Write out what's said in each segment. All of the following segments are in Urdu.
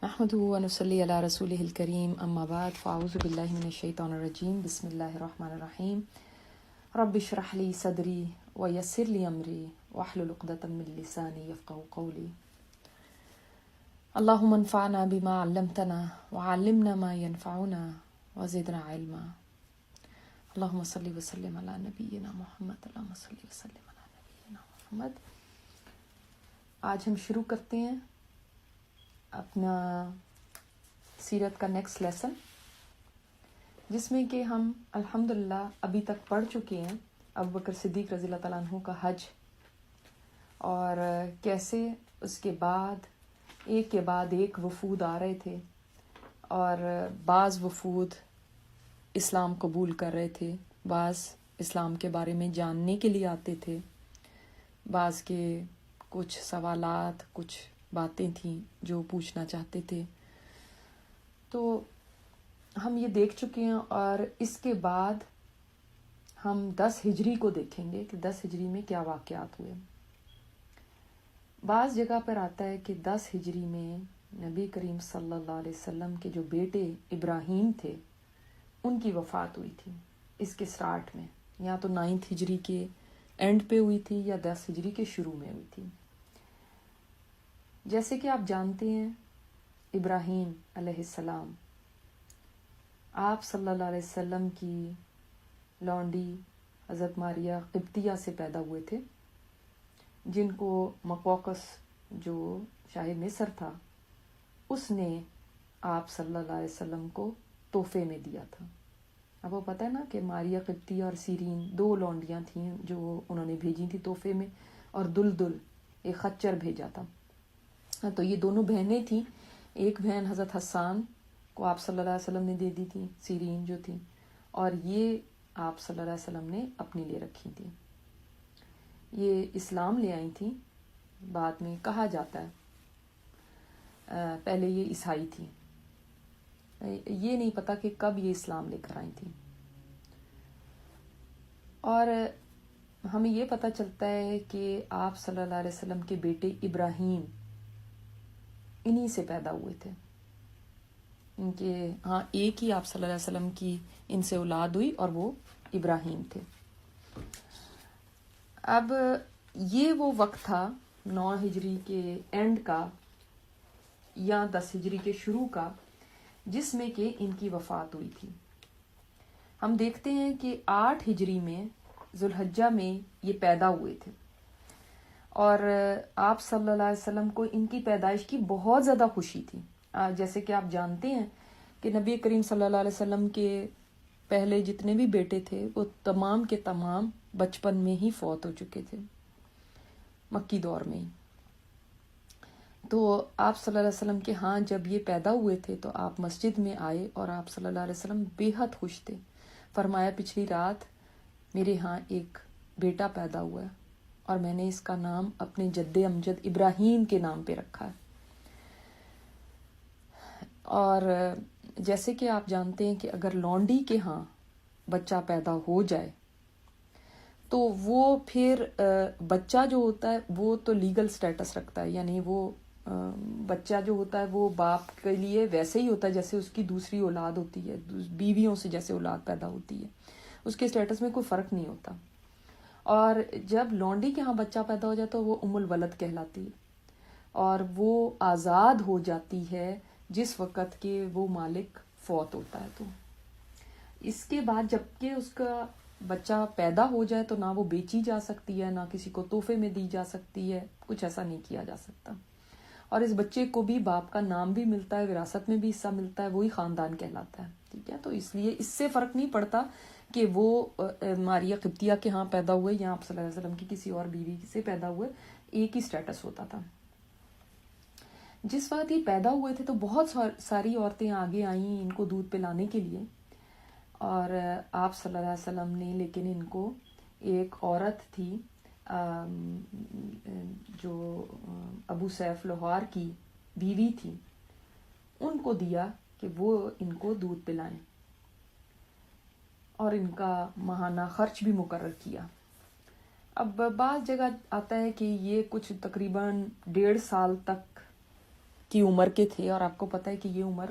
نحمده ونصلي على رسوله الكريم اما بعد فاعوذ بالله من الشيطان الرجيم بسم الله الرحمن الرحيم رب اشرح لي صدري ويسر لي امري واحلل عقدة من لساني يفقهوا قولي اللهم انفعنا بما علمتنا وعلمنا ما ينفعنا وزدنا علما اللهم صل وسلم على نبينا محمد اللهم صل وسلم على نبينا محمد۔ آج ہم شروع کرتے ہیں اپنا سیرت کا نیکسٹ لیسن، جس میں کہ ہم الحمدللہ ابھی تک پڑھ چکے ہیں ابو بکر صدیق رضی اللہ تعالیٰ عنہ کا حج، اور کیسے اس کے بعد ایک کے بعد ایک وفود آ رہے تھے، اور بعض وفود اسلام قبول کر رہے تھے، بعض اسلام کے بارے میں جاننے کے لیے آتے تھے، بعض کے کچھ سوالات کچھ باتیں تھیں جو پوچھنا چاہتے تھے۔ تو ہم یہ دیکھ چکے ہیں، اور اس کے بعد ہم 10 ہجری کو دیکھیں گے کہ 10 ہجری میں کیا واقعات ہوئے۔ بعض جگہ پر آتا ہے کہ 10 ہجری میں نبی کریم صلی اللہ علیہ وسلم کے جو بیٹے ابراہیم تھے ان کی وفات ہوئی تھی اس کے سٹارٹ میں، یا تو 9 ہجری کے اینڈ پہ ہوئی تھی یا 10 ہجری کے شروع میں ہوئی تھی۔ جیسے کہ آپ جانتے ہیں ابراہیم علیہ السلام آپ صلی اللہ علیہ وسلم کی لونڈی حضرت ماریہ قبطیہ سے پیدا ہوئے تھے، جن کو مقوقس جو شاہ مصر تھا اس نے آپ صلی اللہ علیہ وسلم کو تحفے میں دیا تھا۔ اب وہ پتہ ہے نا کہ ماریہ قبطیہ اور سیرین 2 لونڈیاں تھیں جو انہوں نے بھیجی تھی تحفے میں، اور دلدل ایک خچر بھیجا تھا۔ تو یہ دونوں بہنیں تھیں، ایک بہن حضرت حسان کو آپ صلی اللہ علیہ وسلم نے دے دی تھی، سیرین جو تھی، اور یہ آپ صلی اللہ علیہ وسلم نے اپنے لیے رکھی تھی۔ یہ اسلام لے آئی تھیں، بعد میں کہا جاتا ہے پہلے یہ عیسائی تھی، یہ نہیں پتا کہ کب یہ اسلام لے کر آئی تھی۔ اور ہمیں یہ پتہ چلتا ہے کہ آپ صلی اللہ علیہ وسلم کے بیٹے ابراہیم انہی سے پیدا ہوئے تھے، ان کے ایک ہی آپ صلی اللہ علیہ وسلم کی ان سے اولاد ہوئی اور وہ ابراہیم تھے۔ اب یہ وہ وقت تھا 9 ہجری کے اینڈ کا یا 10 ہجری کے شروع کا جس میں کہ ان کی وفات ہوئی تھی۔ ہم دیکھتے ہیں کہ 8 ہجری میں ذوالحجہ میں یہ پیدا ہوئے تھے، اور آپ صلی اللہ علیہ وسلم کو ان کی پیدائش کی بہت زیادہ خوشی تھی۔ جیسے کہ آپ جانتے ہیں کہ نبی کریم صلی اللہ علیہ وسلم کے پہلے جتنے بھی بیٹے تھے وہ تمام کے تمام بچپن میں ہی فوت ہو چکے تھے، مکی دور میں ہی۔ تو آپ صلی اللہ علیہ وسلم کے جب یہ پیدا ہوئے تھے تو آپ مسجد میں آئے، اور آپ صلی اللہ علیہ وسلم بے حد خوش تھے۔ فرمایا پچھلی رات میرے ایک بیٹا پیدا ہوا ہے، اور میں نے اس کا نام اپنے جد امجد ابراہیم کے نام پہ رکھا ہے۔ اور جیسے کہ آپ جانتے ہیں کہ اگر لونڈی کے بچہ پیدا ہو جائے تو وہ پھر بچہ جو ہوتا ہے وہ تو لیگل سٹیٹس رکھتا ہے، یعنی وہ بچہ جو ہوتا ہے وہ باپ کے لیے ویسے ہی ہوتا ہے جیسے اس کی دوسری اولاد ہوتی ہے، بیویوں سے جیسے اولاد پیدا ہوتی ہے، اس کے سٹیٹس میں کوئی فرق نہیں ہوتا۔ اور جب لونڈی کے بچہ پیدا ہو جاتا ہے وہ ام الولد کہلاتی ہے، اور وہ آزاد ہو جاتی ہے جس وقت کہ وہ مالک فوت ہوتا ہے۔ تو اس کے بعد جب کہ اس کا بچہ پیدا ہو جائے تو نہ وہ بیچی جا سکتی ہے، نہ کسی کو تحفے میں دی جا سکتی ہے، کچھ ایسا نہیں کیا جا سکتا، اور اس بچے کو بھی باپ کا نام بھی ملتا ہے، وراثت میں بھی حصہ ملتا ہے، وہی خاندان کہلاتا ہے، ٹھیک ہے۔ تو اس لیے اس سے فرق نہیں پڑتا کہ وہ ماریہ قبطیہ کے پیدا ہوئے یا آپ صلی اللہ علیہ وسلم کی کسی اور بیوی سے پیدا ہوئے، ایک ہی سٹیٹس ہوتا تھا۔ جس وقت یہ پیدا ہوئے تھے تو بہت ساری عورتیں آگے آئیں ان کو دودھ پلانے کے لیے، اور آپ صلی اللہ علیہ وسلم نے لیکن ان کو ایک عورت تھی جو ابو سیف لوہار کی بیوی تھی، ان کو دیا کہ وہ ان کو دودھ پلائیں، اور ان کا ماہانہ خرچ بھی مقرر کیا۔ اب بعض جگہ آتا ہے کہ یہ کچھ تقریباً 1.5 سال تک کی عمر کے تھے، اور آپ کو پتہ ہے کہ یہ عمر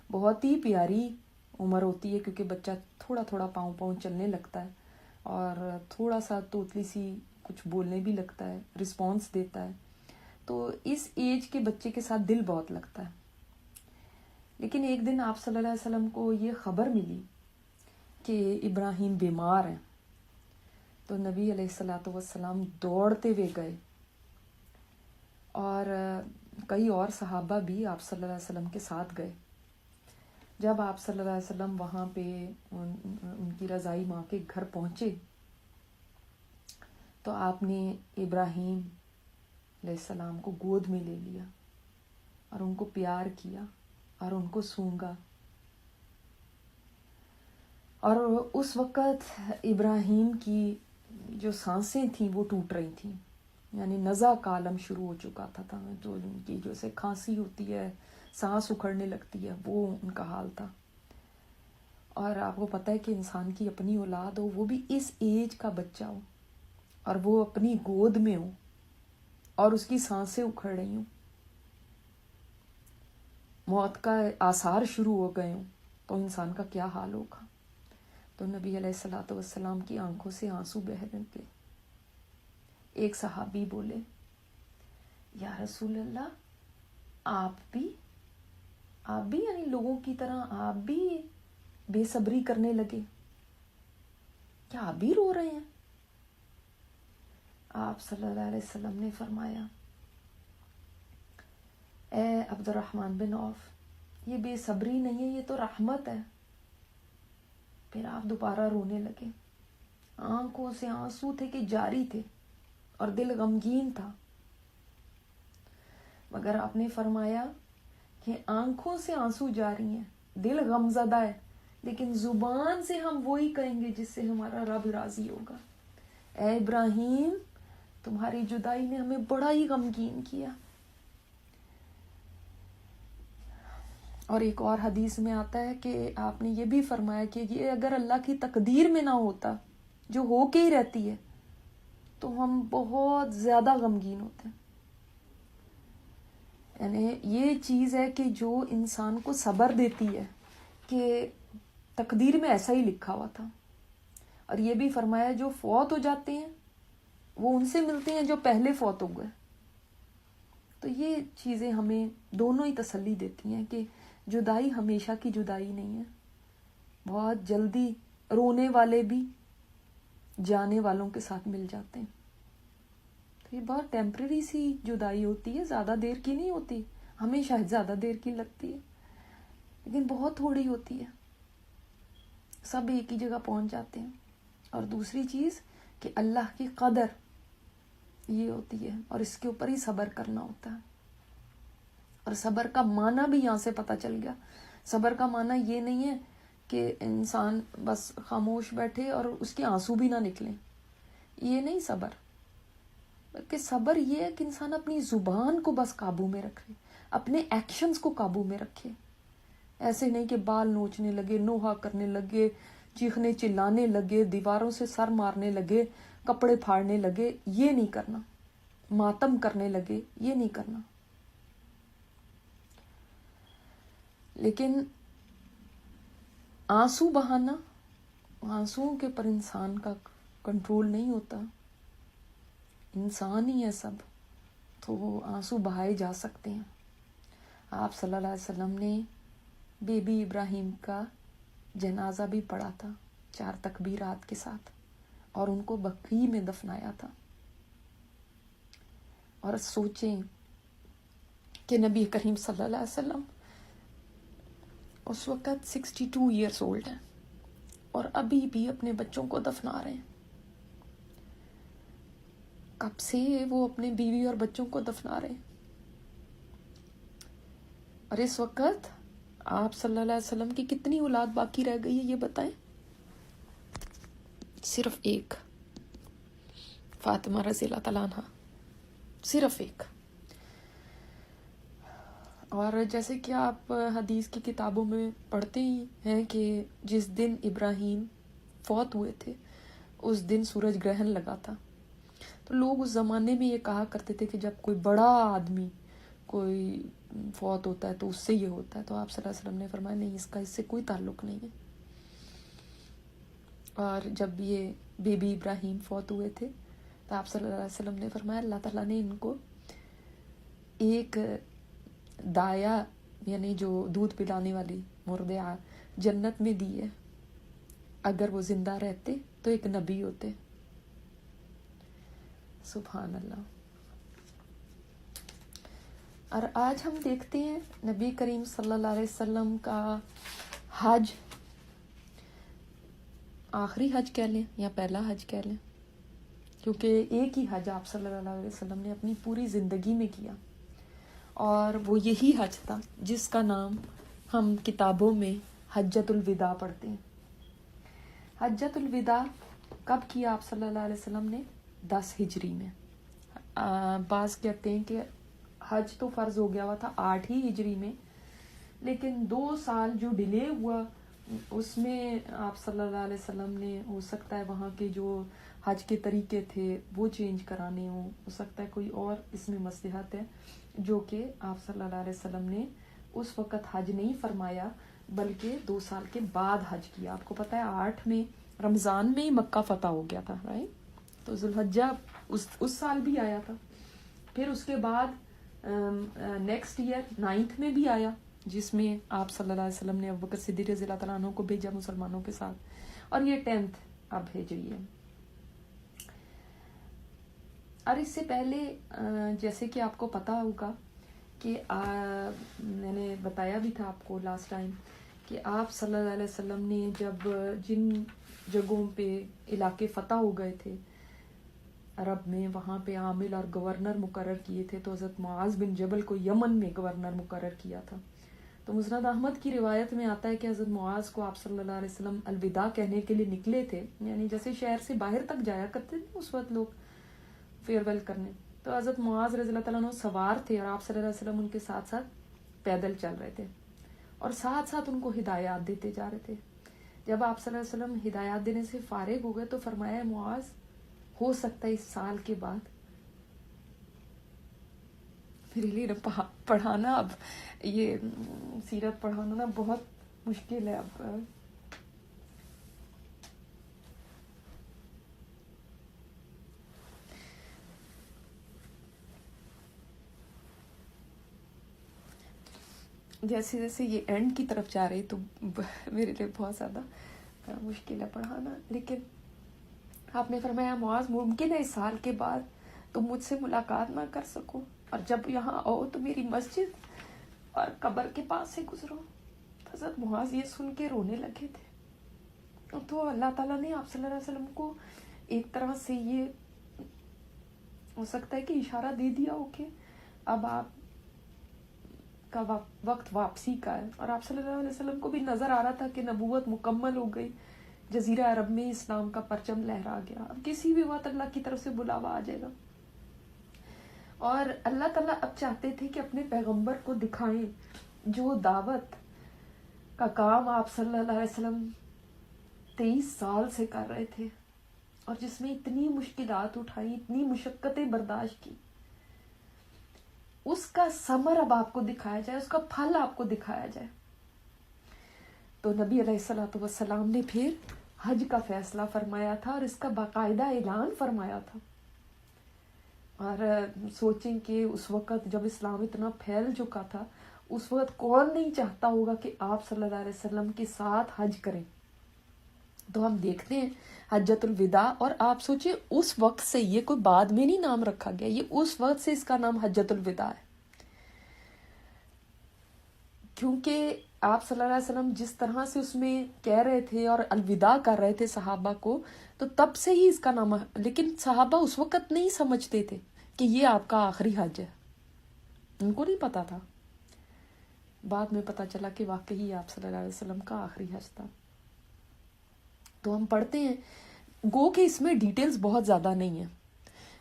بہت ہی پیاری عمر ہوتی ہے، کیونکہ بچہ تھوڑا تھوڑا پاؤں پاؤں چلنے لگتا ہے اور تھوڑا سا توتلی سی کچھ بولنے بھی لگتا ہے، رسپانس دیتا ہے. تو اس ایج کے بچے کے ساتھ دل بہت لگتا ہے. لیکن ایک دن آپ صلی اللہ علیہ وسلم کو یہ خبر ملی کہ ابراہیم بیمار ہیں. تو نبی علیہ الصلوۃ والسلام دوڑتے ہوئے گئے، اور کئی اور صحابہ بھی آپ صلی اللہ علیہ وسلم کے ساتھ گئے. جب آپ صلی اللہ علیہ وسلم وہاں پہ ان کی رضائی ماں کے گھر پہنچے تو آپ نے ابراہیم علیہ السلام کو گود میں لے لیا اور ان کو پیار کیا اور ان کو سونگا. اور اس وقت ابراہیم کی جو سانسیں تھیں وہ ٹوٹ رہی تھیں، یعنی نزع کا عالم شروع ہو چکا تھا. جو ان کی جیسے کھانسی ہوتی ہے، سانس اکھڑنے لگتی ہے، وہ ان کا حال تھا. اور آپ کو پتہ ہے کہ انسان کی اپنی اولاد ہو، وہ بھی اس ایج کا بچہ ہو، اور وہ اپنی گود میں ہو اور اس کی سانسیں اکھڑ رہی ہوں، موت کا آثار شروع ہو گئے ہوں، تو انسان کا کیا حال ہوگا. تو نبی علیہ الصلوۃ والسلام کی آنکھوں سے آنسو بہہ لگے. ایک صحابی بولے، یا رسول اللہ، آپ بھی یعنی لوگوں کی طرح آپ بھی بے صبری کرنے لگے، کیا آپ بھی رو رہے ہیں؟ آپ صلی اللہ علیہ وسلم نے فرمایا، اے عبد الرحمن بن عوف، یہ بے صبری نہیں ہے، یہ تو رحمت ہے. پھر آپ دوبارہ رونے لگے. آنکھوں سے آنسو تھے کہ جاری تھے اور دل غمگین تھا، مگر آپ نے فرمایا کہ آنکھوں سے آنسو جاری ہیں، دل غمزدہ ہے، لیکن زبان سے ہم وہی کہیں گے جس سے ہمارا رب راضی ہوگا. اے ابراہیم، تمہاری جدائی نے ہمیں بڑا ہی غمگین کیا. اور ایک اور حدیث میں آتا ہے کہ آپ نے یہ بھی فرمایا کہ یہ اگر اللہ کی تقدیر میں نہ ہوتا، جو ہو کے ہی رہتی ہے، تو ہم بہت زیادہ غمگین ہوتے ہیں. یعنی یہ چیز ہے کہ جو انسان کو صبر دیتی ہے کہ تقدیر میں ایسا ہی لکھا ہوا تھا. اور یہ بھی فرمایا جو فوت ہو جاتے ہیں وہ ان سے ملتے ہیں جو پہلے فوت ہو گئے. تو یہ چیزیں ہمیں دونوں ہی تسلی دیتی ہیں کہ جدائی ہمیشہ کی جدائی نہیں ہے. بہت جلدی رونے والے بھی جانے والوں کے ساتھ مل جاتے ہیں. تو یہ بہت ٹیمپرری سی جدائی ہوتی ہے، زیادہ دیر کی نہیں ہوتی. ہمیں شاید زیادہ دیر کی لگتی ہے، لیکن بہت تھوڑی ہوتی ہے. سب ایک ہی جگہ پہنچ جاتے ہیں. اور دوسری چیز کہ اللہ کی قدر یہ ہوتی ہے، اور اس کے اوپر ہی صبر کرنا ہوتا ہے. اور صبر کا معنی بھی یہاں سے پتہ چل گیا. صبر کا معنی یہ نہیں ہے کہ انسان بس خاموش بیٹھے اور اس کے آنسو بھی نہ نکلیں، یہ نہیں صبر. بلکہ صبر یہ ہے کہ انسان اپنی زبان کو بس قابو میں رکھے، اپنے ایکشنز کو قابو میں رکھے. ایسے نہیں کہ بال نوچنے لگے، نوحہ کرنے لگے، چیخنے چلانے لگے، دیواروں سے سر مارنے لگے، کپڑے پھاڑنے لگے. یہ نہیں کرنا. ماتم کرنے لگے، یہ نہیں کرنا. لیکن آنسو بہانا، آنسوؤں کے پر انسان کا کنٹرول نہیں ہوتا. انسان ہی ہے سب، تو وہ آنسو بہائے جا سکتے ہیں. آپ صلی اللہ علیہ وسلم نے بیبی ابراہیم کا جنازہ بھی پڑھا تھا 4 تکبیرات کے ساتھ، اور ان کو بقیع میں دفنایا تھا. اور سوچیں کہ نبی کریم صلی اللہ علیہ وسلم اس وقت 62 ایئرس اولڈ ہیں اور ابھی بھی اپنے بچوں کو دفنا رہے ہیں. کب سے وہ اپنے بیوی اور بچوں کو دفنا رہے ہیں. اور اس وقت آپ صلی اللہ علیہ وسلم کی کتنی اولاد باقی رہ گئی ہے یہ بتائیں؟ صرف ایک، فاطمہ رضی اللہ تعالیٰ عنہ، صرف ایک. اور جیسے کہ آپ حدیث کی کتابوں میں پڑھتے ہی ہیں کہ جس دن ابراہیم فوت ہوئے تھے اس دن سورج گرہن لگا تھا. تو لوگ اس زمانے میں یہ کہا کرتے تھے کہ جب کوئی بڑا آدمی، کوئی فوت ہوتا ہے تو اس سے یہ ہوتا ہے. تو آپ صلی اللہ علیہ وسلم نے فرمایا نہیں، اس کا اس سے کوئی تعلق نہیں ہے. اور جب یہ بیبی ابراہیم فوت ہوئے تھے تو آپ صلی اللہ علیہ وسلم نے فرمایا اللہ تعالیٰ نے ان کو ایک دایا یعنی جو دودھ پلانے والی مرضعہ جنت میں دی ہے. اگر وہ زندہ رہتے تو ایک نبی ہوتے. سبحان اللہ. اور آج ہم دیکھتے ہیں نبی کریم صلی اللہ علیہ وسلم کا حج، آخری حج کہہ لیں یا پہلا حج کہہ لیں، کیونکہ ایک ہی حج آپ صلی اللہ علیہ وسلم نے اپنی پوری زندگی میں کیا، اور وہ یہی حج تھا جس کا نام ہم کتابوں میں حجۃ الوداع پڑھتے ہیں. حجۃ الوداع کب کیا آپ صلی اللہ علیہ وسلم نے؟ 10 ہجری میں. بعض کہتے ہیں کہ حج تو فرض ہو گیا ہوا تھا 8 ہی ہجری میں، لیکن 2 سال جو ڈیلے ہوا اس میں آپ صلی اللہ علیہ وسلم نے ہو سکتا ہے وہاں کے جو حج کے طریقے تھے وہ چینج کرانے ہوں، ہو سکتا ہے کوئی اور اس میں مصلحت ہے، جو کہ آپ صلی اللہ علیہ وسلم نے اس وقت حج نہیں فرمایا بلکہ 2 سال کے بعد حج کیا. آپ کو پتہ ہے 8 میں رمضان میں ہی مکہ فتح ہو گیا تھا، رائٹ؟ تو ذوالحجہ اس سال بھی آیا تھا. پھر اس کے بعد نیکسٹ ایئر 9 میں بھی آیا، جس میں آپ صلی اللہ علیہ وسلم نے ابوبکر صدیق رضی اللہ تعالیٰ عنہ کو بھیجا مسلمانوں کے ساتھ، اور یہ 10 اب ہجری ہے. اور اس سے پہلے جیسے کہ آپ کو پتہ ہوگا کہ میں نے بتایا بھی تھا آپ کو لاسٹ ٹائم کہ آپ صلی اللہ علیہ وسلم نے جب جن جگہوں پہ علاقے فتح ہو گئے تھے عرب میں، وہاں پہ عامل اور گورنر مقرر کیے تھے. تو حضرت معاذ بن جبل کو یمن میں گورنر مقرر کیا تھا. تو مسند احمد کی روایت میں آتا ہے کہ حضرت معاذ کو آپ صلی اللہ علیہ وسلم الوداع کہنے کے لیے نکلے تھے، یعنی جیسے شہر سے باہر تک جایا کرتے تھے اس وقت لوگ فیئر ویل کرنے. تو حضرت معاذ رضی اللہ تعالیٰ عنہ سوار تھے اور آپ صلی اللہ علیہ وسلم ان کے ساتھ ساتھ پیدل چل رہے تھے اور ساتھ ساتھ ان کو ہدایات دیتے جا رہے تھے. جب آپ صلی اللہ علیہ وسلم ہدایات دینے سے فارغ ہو گئے تو فرمایا معاذ ہو سکتا ہے اس سال کے بعد میرے لیے پڑھانا، اب یہ سیرت پڑھانا نا بہت مشکل ہے. اب جیسے جیسے یہ اینڈ کی طرف جا رہی تو میرے لیے بہت زیادہ مشکل ہے پڑھانا. لیکن آپ نے فرمایا معاذ ممکن ہے اس سال کے بعد تم مجھ سے ملاقات نہ کر سکو، اور جب یہاں آؤ تو میری مسجد اور قبر کے پاس سے گزرو. حضرت معاذ یہ سن کے رونے لگے تھے. تو اللہ تعالیٰ نے آپ صلی اللہ علیہ وسلم کو ایک طرح سے یہ ہو سکتا ہے کہ اشارہ دے دیا ہو کہ اب آپ کا وقت واپسی کا ہے. اور آپ صلی اللہ علیہ وسلم کو بھی نظر آ رہا تھا کہ نبوت مکمل ہو گئی، جزیرہ عرب میں اسلام کا پرچم لہرا گیا، اب کسی بھی وقت اللہ کی طرف سے بلاوا آ جائے گا. اور اللہ تعالیٰ اب چاہتے تھے کہ اپنے پیغمبر کو دکھائیں جو دعوت کا کام آپ صلی اللہ علیہ وسلم 23 سال سے کر رہے تھے، اور جس میں اتنی مشکلات اٹھائی، اتنی مشقتیں برداشت کی، اس کا ثمر اب آپ کو دکھایا جائے، اس کا پھل آپ کو دکھایا جائے. تو نبی علیہ الصلوۃ والسلام نے پھر حج کا فیصلہ فرمایا تھا اور اس کا باقاعدہ اعلان فرمایا تھا. اور سوچیں کہ اس وقت جب اسلام اتنا پھیل چکا تھا، اس وقت کون نہیں چاہتا ہوگا کہ آپ صلی اللہ علیہ وسلم کے ساتھ حج کریں. تو ہم دیکھتے ہیں حجۃ الوداع، اور آپ سوچیں اس وقت سے، یہ کوئی بعد میں نہیں نام رکھا گیا، یہ اس وقت سے اس کا نام حجۃ الوداع ہے. کیونکہ آپ صلی اللہ علیہ وسلم جس طرح سے اس میں کہہ رہے تھے اور الوداع کر رہے تھے صحابہ کو، تو تب سے ہی اس کا نام ہے. لیکن صحابہ اس وقت نہیں سمجھتے تھے کہ یہ آپ کا آخری حج ہے، ان کو نہیں پتا تھا. بعد میں پتا چلا کہ واقعی آپ صلی اللہ علیہ وسلم کا آخری حج تھا. تو ہم پڑھتے ہیں، گو کہ اس میں ڈیٹیلز بہت زیادہ نہیں ہیں،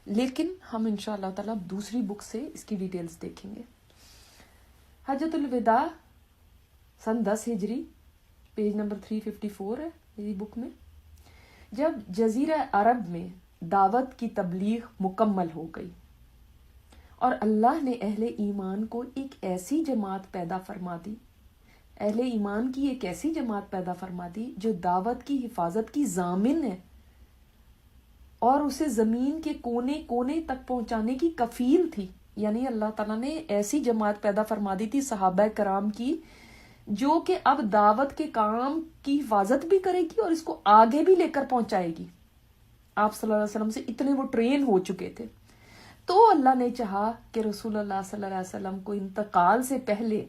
لیکن ہم انشاءاللہ تعالیٰ دوسری بک سے اس کی ڈیٹیلز دیکھیں گے. حجۃ الوداع سن 10 ہجری، پیج نمبر 354 ہے میری بک میں. جب جزیرہ عرب میں دعوت کی تبلیغ مکمل ہو گئی اور اللہ نے اہل ایمان کو ایک ایسی جماعت پیدا فرما دی، اہل ایمان کی ایک ایسی جماعت پیدا فرما دی جو دعوت کی حفاظت کی ضامن ہے اور اسے زمین کے کونے کونے تک پہنچانے کی کفیل تھی. یعنی اللہ تعالیٰ نے ایسی جماعت پیدا فرما دی تھی صحابہ کرام کی، جو کہ اب دعوت کے کام کی حفاظت بھی کرے گی اور اس کو آگے بھی لے کر پہنچائے گی. آپ صلی اللہ علیہ وسلم سے اتنے وہ ٹرین ہو چکے تھے. تو اللہ نے چاہا کہ رسول اللہ صلی اللہ علیہ وسلم کو انتقال سے پہلے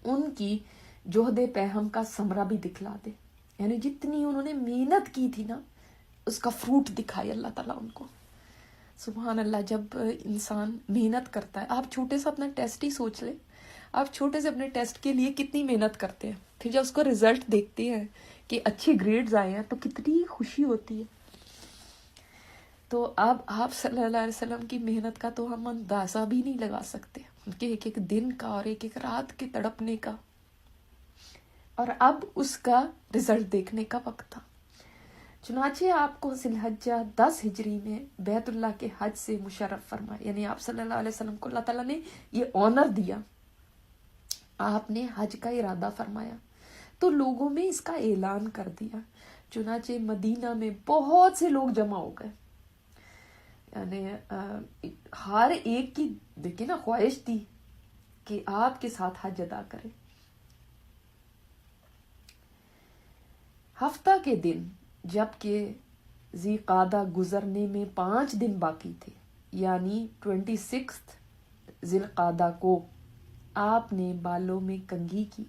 ان کی جہد پیہم کا ثمرہ بھی دکھلا دے. یعنی جتنی انہوں نے محنت کی تھی نا، اس کا فروٹ دکھائے اللہ تعالیٰ ان کو. سبحان اللہ. جب انسان محنت کرتا ہے، آپ چھوٹے سے اپنا ٹیسٹ ہی سوچ لیں، آپ چھوٹے سے اپنے ٹیسٹ کے لیے کتنی محنت کرتے ہیں، پھر جب اس کو رزلٹ دیکھتے ہیں کہ اچھے گریڈز آئے ہیں تو کتنی خوشی ہوتی ہے. تو اب آپ صلی اللہ علیہ وسلم کی محنت کا تو ہم اندازہ بھی نہیں لگا سکتے، ان کے ایک ایک دن کا اور ایک ایک رات کے تڑپنے کا، اور اب اس کا رزلٹ دیکھنے کا وقت تھا. چنانچہ آپ کو ذی الحجہ 10 ہجری میں بیت اللہ کے حج سے مشرف فرمایا. یعنی آپ صلی اللہ علیہ وسلم کو اللہ تعالیٰ نے یہ آنر دیا، آپ نے حج کا ارادہ فرمایا تو لوگوں میں اس کا اعلان کر دیا. چنانچہ مدینہ میں بہت سے لوگ جمع ہو گئے. یعنی ہر ایک کی دیکھیں نا خواہش تھی کہ آپ کے ساتھ حج ادا کرے. ہفتہ کے دن جبکہ ذی قعدہ گزرنے میں 5 دن باقی تھے، یعنی 26 ذی القعدہ کو آپ نے بالوں میں کنگھی کی،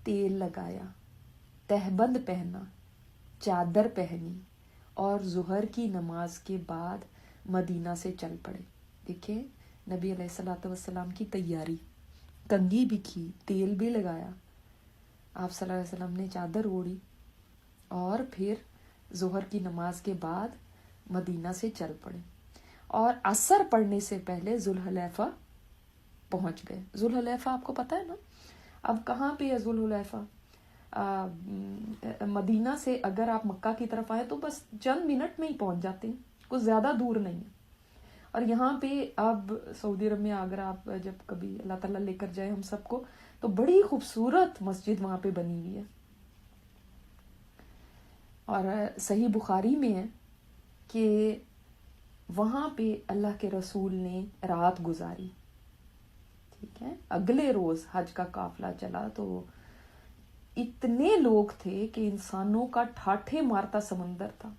تیل لگایا، تہبند پہنا، چادر پہنی اور ظہر کی نماز کے بعد مدینہ سے چل پڑے. دیکھیں نبی علیہ الصلوۃ والسلام کی تیاری، کنگھی بھی کی، تیل بھی لگایا، آپ صلی اللہ علیہ وسلم نے چادر اوڑھی اور پھر ظہر کی نماز کے بعد مدینہ سے چل پڑے اور عصر پڑھنے سے پہلے ذوالحلیفہ پہنچ گئے. ذوالحلیفہ آپ کو پتہ ہے نا اب کہاں پہ ہے ذوالحلیفہ؟ مدینہ سے اگر آپ مکہ کی طرف آئے تو بس چند منٹ میں ہی پہنچ جاتے ہیں، کچھ زیادہ دور نہیں ہے. اور یہاں پہ اب سعودی عرب میں اگر آپ جب کبھی اللہ تعالیٰ لے کر جائے ہم سب کو، تو بڑی خوبصورت مسجد وہاں پہ بنی ہوئی ہے. اور صحیح بخاری میں ہے کہ وہاں پہ اللہ کے رسول نے رات گزاری. ٹھیک ہے، اگلے روز حج کا قافلہ چلا تو اتنے لوگ تھے کہ انسانوں کا ٹھاٹھے مارتا سمندر تھا،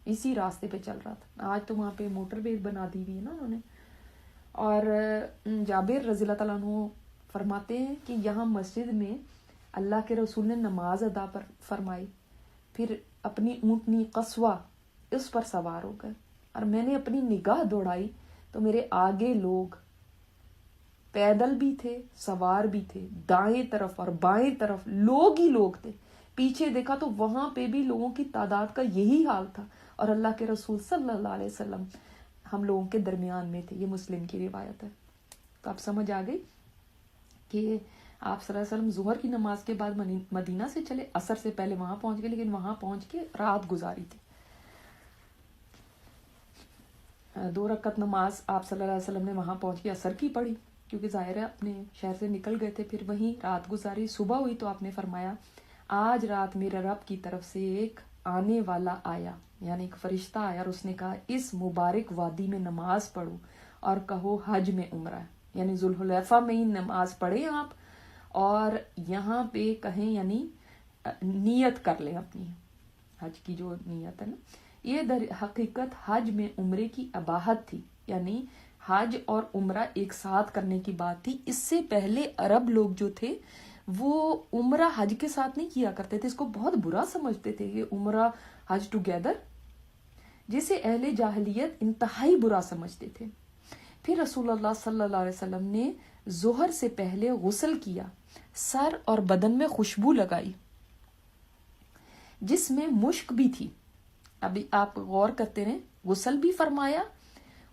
اسی راستے پہ چل رہا تھا. آج تو وہاں پہ موٹر وے بنا دی ہوئی ہے نا انہوں نے. اور جابر رضی اللہ تعالیٰ عنہ فرماتے ہیں کہ یہاں مسجد میں اللہ کے رسول نے نماز ادا فرمائی، پھر اپنی اونٹنی قصوہ اس پر سوار ہو گئے، اور میں نے اپنی نگاہ دوڑائی تو میرے آگے لوگ پیدل بھی تھے، سوار بھی تھے، دائیں طرف اور بائیں طرف لوگ ہی لوگ تھے. پیچھے دیکھا تو وہاں پہ بھی لوگوں کی تعداد کا یہی حال تھا، اور اللہ کے رسول صلی اللہ علیہ وسلم ہم لوگوں کے درمیان میں تھے. یہ مسلم کی روایت ہے. تو آپ سمجھ آ گئی کہ آپ صلی اللہ علیہ وسلم ظہر کی نماز کے بعد مدینہ سے چلے، عصر سے پہلے وہاں پہنچ گئے، لیکن وہاں پہنچ کے رات گزاری تھی. 2 رکعت نماز آپ صلی اللہ علیہ وسلم نے وہاں پہنچ کے عصر کی پڑھی، کیونکہ ظاہر ہے اپنے شہر سے نکل گئے تھے. پھر وہیں رات گزاری. صبح ہوئی تو آپ نے فرمایا آج رات میرے رب کی طرف سے ایک آنے والا آیا، یعنی ایک فرشتہ آیا، اور اس نے کہا اس مبارک وادی میں نماز پڑھو اور کہو حج میں عمرہ ہے. یعنی ذوالحلیفہ میں ہی نماز پڑھیں آپ، اور یہاں پہ کہیں یعنی نیت کر لیں اپنی حج کی جو نیت ہے نا. یہ در حقیقت حج میں عمرے کی اباحت تھی، یعنی حج اور عمرہ ایک ساتھ کرنے کی بات تھی. اس سے پہلے عرب لوگ جو تھے وہ عمرہ حج کے ساتھ نہیں کیا کرتے تھے، اس کو بہت برا سمجھتے تھے کہ عمرہ حج ٹوگیدر، جسے اہل جاہلیت انتہائی برا سمجھتے تھے. پھر رسول اللہ صلی اللہ علیہ وسلم نے ظہر سے پہلے غسل کیا، سر اور بدن میں خوشبو لگائی جس میں مشک بھی تھی. ابھی آپ غور کرتے رہیں، غسل بھی فرمایا،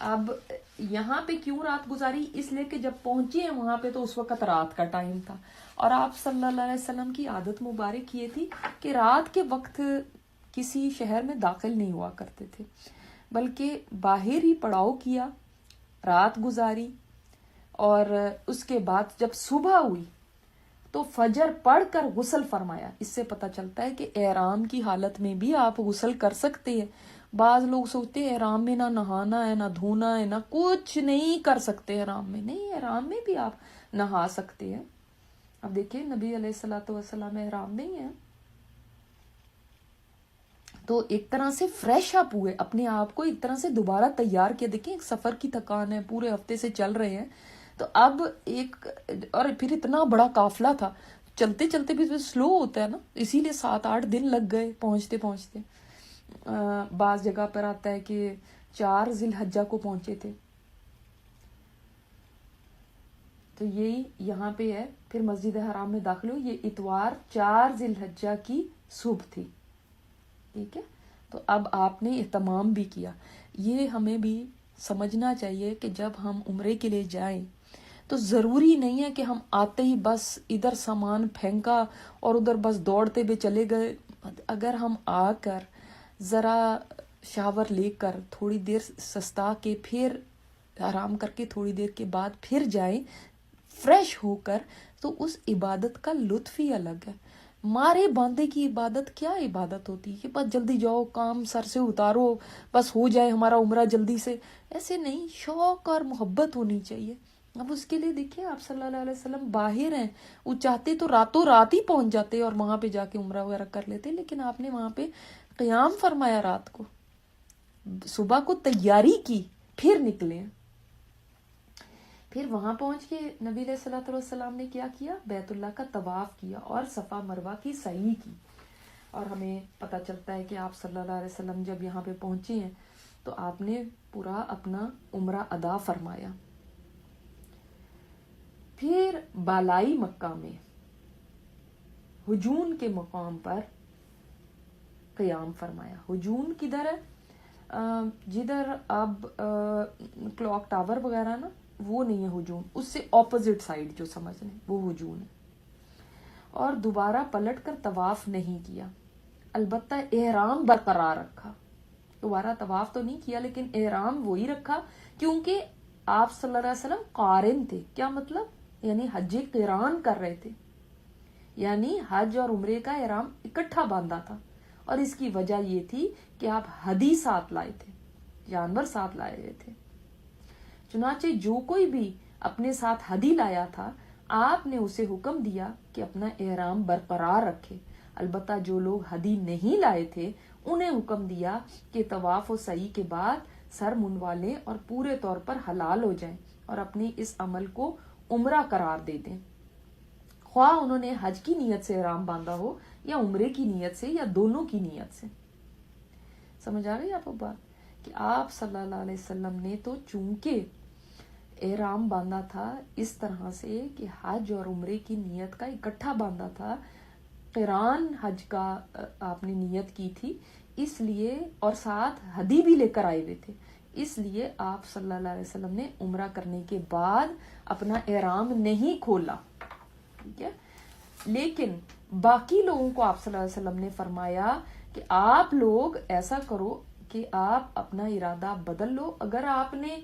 اب یہاں پہ کیوں رات گزاری؟ اس لیے کہ جب پہنچے ہیں وہاں پہ تو اس وقت رات کا ٹائم تھا، اور آپ صلی اللہ علیہ وسلم کی عادت مبارک یہ تھی کہ رات کے وقت کسی شہر میں داخل نہیں ہوا کرتے تھے، بلکہ باہر ہی پڑاؤ کیا، رات گزاری، اور اس کے بعد جب صبح ہوئی تو فجر پڑھ کر غسل فرمایا۔ اس سے پتہ چلتا ہے کہ احرام کی حالت میں بھی آپ غسل کر سکتے ہیں۔ بعض لوگ سوچتے ہیں احرام میں نہ نہانا ہے، نہ دھونا ہے، نہ کچھ نہیں کر سکتے احرام میں۔ نہیں، احرام میں بھی آپ نہا سکتے ہیں۔ اب دیکھیں نبی علیہ الصلوۃ والسلام احرام نہیں ہے، تو ایک طرح سے فریش اپ ہوئے، اپنے آپ کو ایک طرح سے دوبارہ تیار کیا۔ دیکھیں ایک سفر کی تھکان ہے، پورے ہفتے سے چل رہے ہیں، تو اب ایک، اور پھر اتنا بڑا قافلہ تھا، چلتے چلتے بھی سلو ہوتا ہے نا، اسی لیے 7-8 دن لگ گئے پہنچتے پہنچتے۔ بعض جگہ پر آتا ہے کہ 4 ذی الحجہ کو پہنچے تھے، تو یہی یہاں پہ ہے۔ پھر مسجد حرام میں داخل ہو، یہ اتوار 4 ذی الحجہ کی صبح تھی، ٹھیک ہے۔ تو اب آپ نے اہتمام بھی کیا۔ یہ ہمیں بھی سمجھنا چاہیے کہ جب ہم عمرے کے لیے جائیں تو ضروری نہیں ہے کہ ہم آتے ہی بس ادھر سامان پھینکا اور ادھر بس دوڑتے ہوئے چلے گئے۔ اگر ہم آ کر ذرا شاور لے کر تھوڑی دیر سستا کے پھر آرام کر کے تھوڑی دیر کے بعد پھر جائیں فریش ہو کر، تو اس عبادت کا لطف ہی الگ ہے۔ مارے باندھے کی عبادت کیا عبادت ہوتی ہے کہ بس جلدی جاؤ، کام سر سے اتارو، بس ہو جائے ہمارا عمرہ جلدی سے، ایسے نہیں۔ شوق اور محبت ہونی چاہیے۔ اب اس کے لیے دیکھیں آپ صلی اللہ علیہ وسلم باہر ہیں، وہ چاہتے تو راتوں رات ہی پہنچ جاتے اور وہاں پہ جا کے عمرہ وغیرہ کر لیتے، لیکن آپ نے وہاں پہ قیام فرمایا، رات کو، صبح کو تیاری کی، پھر نکلے۔ پھر وہاں پہنچ کے نبی علیہ الصلوۃ والسلام نے کیا کیا؟ بیت اللہ کا طواف کیا اور صفا مروہ کی سعی کی۔ اور ہمیں پتہ چلتا ہے کہ آپ صلی اللہ علیہ وسلم جب یہاں پہ پہنچے ہیں تو آپ نے پورا اپنا عمرہ ادا فرمایا۔ پھر بالائی مکہ میں ہجون کے مقام پر قیام فرمایا۔ ہجون کدھر ہے؟ جدھر اب کلاک ٹاور وغیرہ نا، وہ نہیں ہے ہجون، اس سے اپوزٹ سائڈ جو سمجھ لیں وہ ہجون ہے۔ اور دوبارہ پلٹ کر طواف نہیں کیا، البتہ احرام برقرار رکھا۔ دوبارہ طواف تو نہیں کیا لیکن احرام وہی رکھا، کیونکہ آپ صلی اللہ علیہ وسلم قارن تھے۔ کیا مطلب؟ یعنی حج قران کر رہے تھے، یعنی حج اور عمرے کا احرام اکٹھا باندھا تھا۔ اور اس کی وجہ یہ تھی کہ آپ ہدی ساتھ لائے تھے، جانور ساتھ لائے ہوئے تھے۔ چنانچہ جو کوئی بھی اپنے ساتھ ہدی لایا تھا، آپ نے اسے حکم دیا کہ اپنا احرام برقرار رکھے۔ البتہ جو لوگ ہدی نہیں لائے تھے انہیں حکم دیا کہ طواف و سعی کے بعد سر منڈوا لیں اور پورے طور پر حلال ہو جائیں اور اپنی اس عمل کو عمرہ قرار دے دیں، خواہ انہوں نے حج کی نیت سے احرام باندھا ہو یا عمرے کی نیت سے یا دونوں کی نیت سے۔ سمجھ آ گئی آپ کو بات؟ کہ آپ صلی اللہ علیہ وسلم نے تو چونکہ احرام باندھا تھا اس طرح سے کہ حج اور عمرے کی نیت کا اکٹھا باندھا تھا، قران حج کا آپ نے نیت کی تھی، اس لیے، اور ساتھ ہدی بھی لے کر آئے ہوئے تھے، اس لیے آپ صلی اللہ علیہ وسلم نے عمرہ کرنے کے بعد اپنا احرام نہیں کھولا، ٹھیک ہے۔ لیکن باقی لوگوں کو آپ صلی اللہ علیہ وسلم نے فرمایا کہ آپ لوگ ایسا کرو کہ آپ اپنا ارادہ بدل لو۔ اگر آپ نے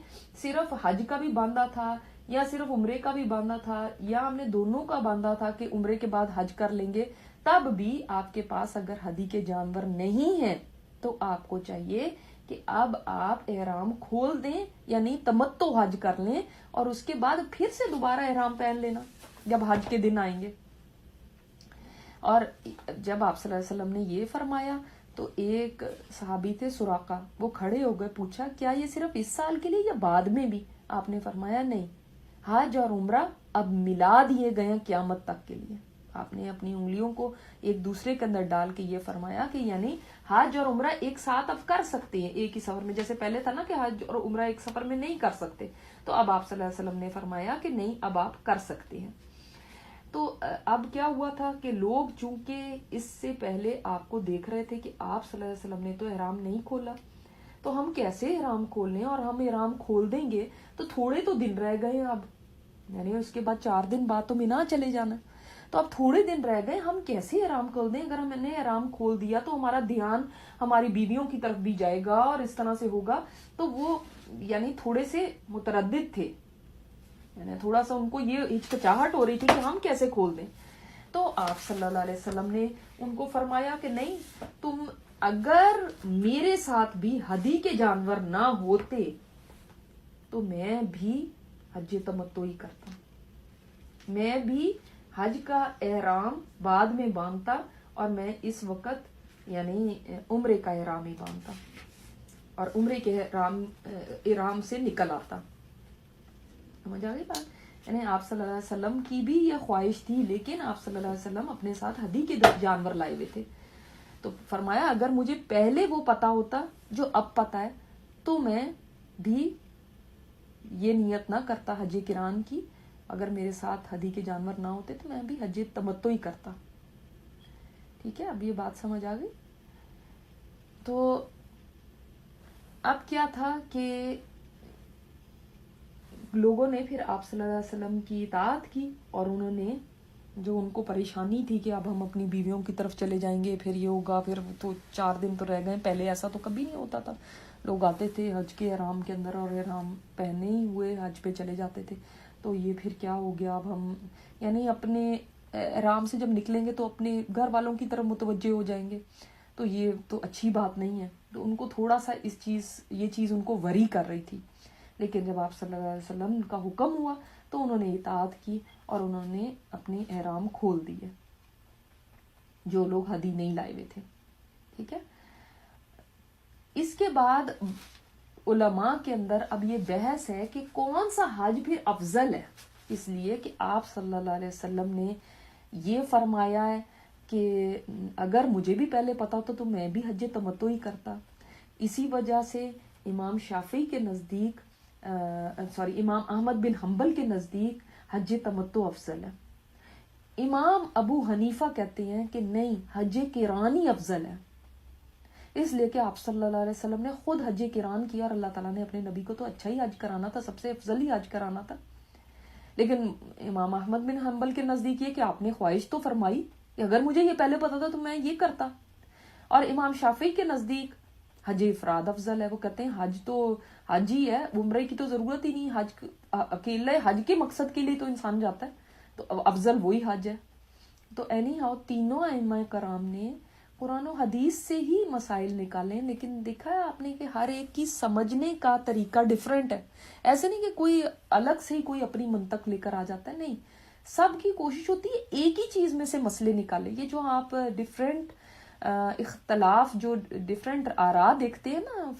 صرف حج کا بھی باندھا تھا یا صرف عمرے کا بھی باندھا تھا یا ہم نے دونوں کا باندھا تھا کہ عمرے کے بعد حج کر لیں گے، تب بھی آپ کے پاس اگر ہدی کے جانور نہیں ہیں تو آپ کو چاہیے کہ اب آپ احرام کھول دیں، یعنی تمتع حج کر لیں، اور اس کے بعد پھر سے دوبارہ احرام پہن لینا جب حج کے دن آئیں گے۔ اور جب آپ صلی اللہ علیہ وسلم نے یہ فرمایا تو ایک صحابی تھے سراقہ، وہ کھڑے ہو گئے، پوچھا کیا یہ صرف اس سال کے لیے یا بعد میں بھی؟ آپ نے فرمایا نہیں، حج اور عمرہ اب ملا دیے گئے ہیں قیامت تک کے لیے۔ آپ نے اپنی انگلیوں کو ایک دوسرے کے اندر ڈال کے یہ فرمایا کہ یعنی حج اور عمرہ ایک ساتھ اب کر سکتے ہیں ایک ہی سفر میں، جیسے پہلے تھا نا کہ حج اور عمرہ ایک سفر میں نہیں کر سکتے، تو اب آپ صلی اللہ علیہ وسلم نے فرمایا کہ نہیں، اب آپ کر سکتے ہیں۔ تو اب کیا ہوا تھا کہ لوگ چونکہ اس سے پہلے آپ کو دیکھ رہے تھے کہ آپ صلی اللہ علیہ وسلم نے تو احرام نہیں کھولا، تو ہم کیسے احرام کھول لیں؟ اور ہم احرام کھول دیں گے تو تھوڑے تو دن رہ گئے اب، یعنی اس کے بعد 4 دن بعد تو مینا چلے جانا، تو اب تھوڑے دن رہ گئے، ہم کیسے احرام کھول دیں؟ اگر ہم نے احرام کھول دیا تو ہمارا دھیان ہماری بیویوں کی طرف بھی جائے گا اور اس طرح سے ہوگا. تو وہ یعنی تھوڑے سے متردد تھے، یعنی تھوڑا سا ان کو یہ ہچکچاہٹ ہو رہی تھی کہ ہم کیسے کھول دیں. تو آپ صلی اللہ علیہ وسلم نے ان کو فرمایا کہ نہیں، تم اگر میرے ساتھ بھی ہدی کے جانور نہ ہوتے تو میں بھی حج تمتعی کرتا، میں بھی حج کا احرام بعد میں باندھتا اور میں اس وقت یعنی عمرے کا احرام ہی باندھتا اور عمرے کے احرام سے نکل آتا. سمجھ آ گئی بات؟ یعنی آپ صلی اللہ علیہ وسلم کی بھی یہ خواہش تھی، لیکن آپ صلی اللہ علیہ وسلم اپنے ساتھ ہدی کے جانور لائے ہوئے تھے. تو فرمایا اگر مجھے پہلے وہ پتا ہوتا جو اب پتا ہے تو میں بھی یہ نیت نہ کرتا حج قران کی، اگر میرے ساتھ ہدی کے جانور نہ ہوتے تو میں بھی حج تمتعی کرتا. ٹھیک ہے، اب یہ بات سمجھ آ گئی. تو اب کیا تھا کہ لوگوں نے پھر آپ صلی اللہ علیہ وسلم کی اطاعت کی، اور انہوں نے جو ان کو پریشانی تھی کہ اب ہم اپنی بیویوں کی طرف چلے جائیں گے، پھر یہ ہوگا، پھر تو 4 دن تو رہ گئے. پہلے ایسا تو کبھی نہیں ہوتا تھا، لوگ آتے تھے حج کے احرام کے اندر اور احرام پہنے ہی ہوئے حج پہ چلے جاتے تھے. تو یہ پھر کیا ہو گیا، اب ہم یعنی اپنے احرام سے جب نکلیں گے تو اپنے گھر والوں کی طرف متوجہ ہو جائیں گے، تو یہ تو اچھی بات نہیں ہے. تو ان کو تھوڑا سا یہ چیز ان کو وری کر رہی تھی. لیکن جب آپ صلی اللہ علیہ وسلم کا حکم ہوا تو انہوں نے اطاعت کی اور انہوں نے اپنے احرام کھول دیے، جو لوگ ہدی نہیں لائے ہوئے تھے. ٹھیک ہے، اس کے بعد علماء کے اندر اب یہ بحث ہے کہ کون سا حج پھر افضل ہے، اس لیے کہ آپ صلی اللہ علیہ وسلم نے یہ فرمایا ہے کہ اگر مجھے بھی پہلے پتا ہوتا تو میں بھی حج تمتعی کرتا. اسی وجہ سے امام شافعی کے نزدیک امام احمد بن حنبل کے نزدیک حج تمتع افضل ہے. امام ابو حنیفہ کہتے ہیں کہ نہیں، حج قرانی افضل ہے، اس لیے کہ آپ صلی اللہ علیہ وسلم نے خود حج قران کیا، اور اللہ تعالیٰ نے اپنے نبی کو تو اچھا ہی حج کرانا تھا، سب سے افضل ہی حج کرانا تھا. لیکن امام احمد بن حنبل کے نزدیک یہ کہ آپ نے خواہش تو فرمائی کہ اگر مجھے یہ پہلے پتا تھا تو میں یہ کرتا. اور امام شافعی کے نزدیک حج افراد افضل ہے. وہ کہتے ہیں حج تو حج ہی ہے، عمرے کی تو ضرورت ہی نہیں، حج اکیلے حج کے مقصد کے لیے تو انسان جاتا ہے، تو افضل وہی حج ہے. تو اینی ہاؤ تینوں ائمہ کرام نے قرآن و حدیث سے ہی مسائل نکالے، لیکن دیکھا ہے آپ نے کہ ہر ایک کی سمجھنے کا طریقہ ڈیفرنٹ ہے. ایسے نہیں کہ کوئی الگ سے ہی کوئی اپنی منطق لے کر آ جاتا ہے، نہیں، سب کی کوشش ہوتی ہے ایک ہی چیز میں سے مسئلے نکالے. یہ جو آپ ڈیفرنٹ اختلاف، جو ڈیفرنٹ آراء دیکھتے ہیں نا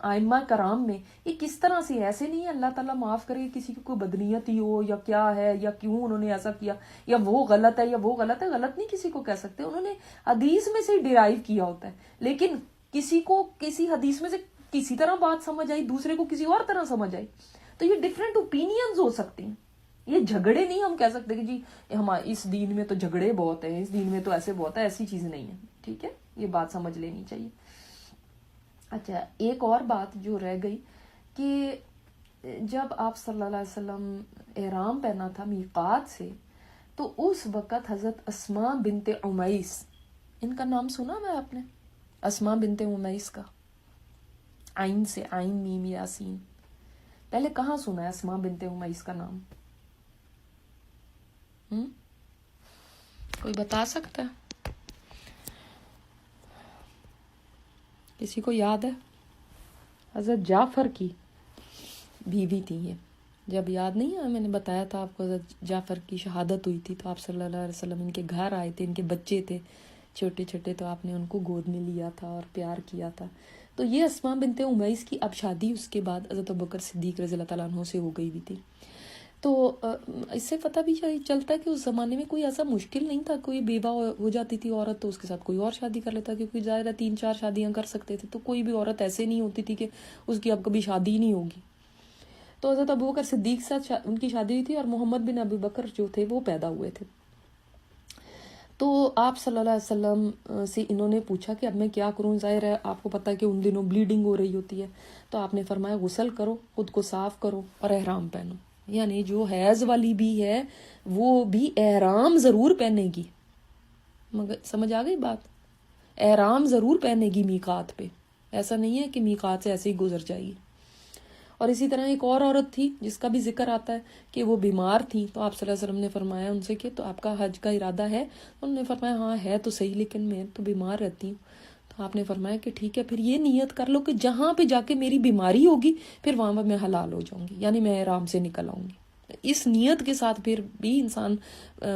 ائمہ کرام میں، یہ کس طرح سے ایسے نہیں ہے اللہ تعالیٰ معاف کرے کسی کی کوئی بدنیت ہی ہو یا کیا ہے یا کیوں انہوں نے ایسا کیا یا وہ غلط ہے یا وہ غلط ہے. غلط نہیں کسی کو کہہ سکتے، انہوں نے حدیث میں سے ڈیرائیو کیا ہوتا ہے. لیکن کسی کو کسی حدیث میں سے کسی طرح بات سمجھ آئی، دوسرے کو کسی اور طرح سمجھ آئی، تو یہ ڈیفرنٹ اوپینینز ہو سکتے ہیں. یہ جھگڑے نہیں ہم کہہ سکتے کہ جی ہمارے اس دین میں تو جھگڑے بہت ہیں، اس دین میں تو ایسے بہت ہے، ایسی چیز نہیں ہے. ٹھیک ہے، یہ بات سمجھ لینی چاہیے. اچھا، ایک اور بات جو رہ گئی کہ جب آپ صلی اللہ علیہ وسلم احرام پہنا تھا میقات سے، تو اس وقت حضرت اسماء بنت عمیس، ان کا نام سنا میں آپ نے؟ اسماء بنت عمیس کا، عین سے، عین میم یاسین، پہلے کہاں سنا ہے اسماء بنت عمیس کا نام؟ کوئی بتا سکتا ہے؟ کسی کو یاد ہے؟ حضرت جعفر کی بیوی تھی یہ. جب یاد نہیں ہے میں نے بتایا تھا آپ کو، حضرت جعفر کی شہادت ہوئی تھی تو آپ صلی اللہ علیہ وسلم ان کے گھر آئے تھے، ان کے بچے تھے چھوٹے چھوٹے، تو آپ نے ان کو گود میں لیا تھا اور پیار کیا تھا. تو یہ اسماء بنت عمیس کی اب شادی اس کے بعد حضرت ابوبکر صدیق رضی اللہ تعالیٰ عنہ سے ہو گئی بھی تھی. تو اس سے پتہ بھی چلتا ہے کہ اس زمانے میں کوئی ایسا مشکل نہیں تھا، کوئی بیوہ ہو جاتی تھی عورت تو اس کے ساتھ کوئی اور شادی کر لیتا، کیونکہ ظاہر ہے 3-4 شادیاں کر سکتے تھے، تو کوئی بھی عورت ایسے نہیں ہوتی تھی کہ اس کی اب کبھی شادی ہی نہیں ہوگی. تو حضرت ابوبکر صدیق ساتھ ان کی شادی ہوئی تھی، اور محمد بن ابی بکر جو تھے وہ پیدا ہوئے تھے. تو آپ صلی اللہ علیہ وسلم سے انہوں نے پوچھا کہ اب میں کیا کروں، ظاہر ہے آپ کو پتہ ہے کہ ان دنوں بلیڈنگ ہو رہی ہوتی ہے، تو آپ نے فرمایا غسل کرو، خود کو صاف کرو اور احرام پہنو. یعنی جو حیض والی بھی ہے وہ بھی احرام ضرور پہنے گی، مگر سمجھ آ گئی بات، احرام ضرور پہنے گی میقات پہ، ایسا نہیں ہے کہ میقات سے ایسے ہی گزر جائے گی. اور اسی طرح ایک اور عورت تھی جس کا بھی ذکر آتا ہے کہ وہ بیمار تھی، تو آپ صلی اللہ علیہ وسلم نے فرمایا ان سے کہ تو آپ کا حج کا ارادہ ہے؟ انہوں نے فرمایا ہاں ہے تو صحیح، لیکن میں تو بیمار رہتی ہوں. تو آپ نے فرمایا کہ ٹھیک ہے، پھر یہ نیت کر لو کہ جہاں پہ جا کے میری بیماری ہوگی پھر وہاں پر میں حلال ہو جاؤں گی، یعنی میں احرام سے نکل آؤں گی. اس نیت کے ساتھ پھر بھی انسان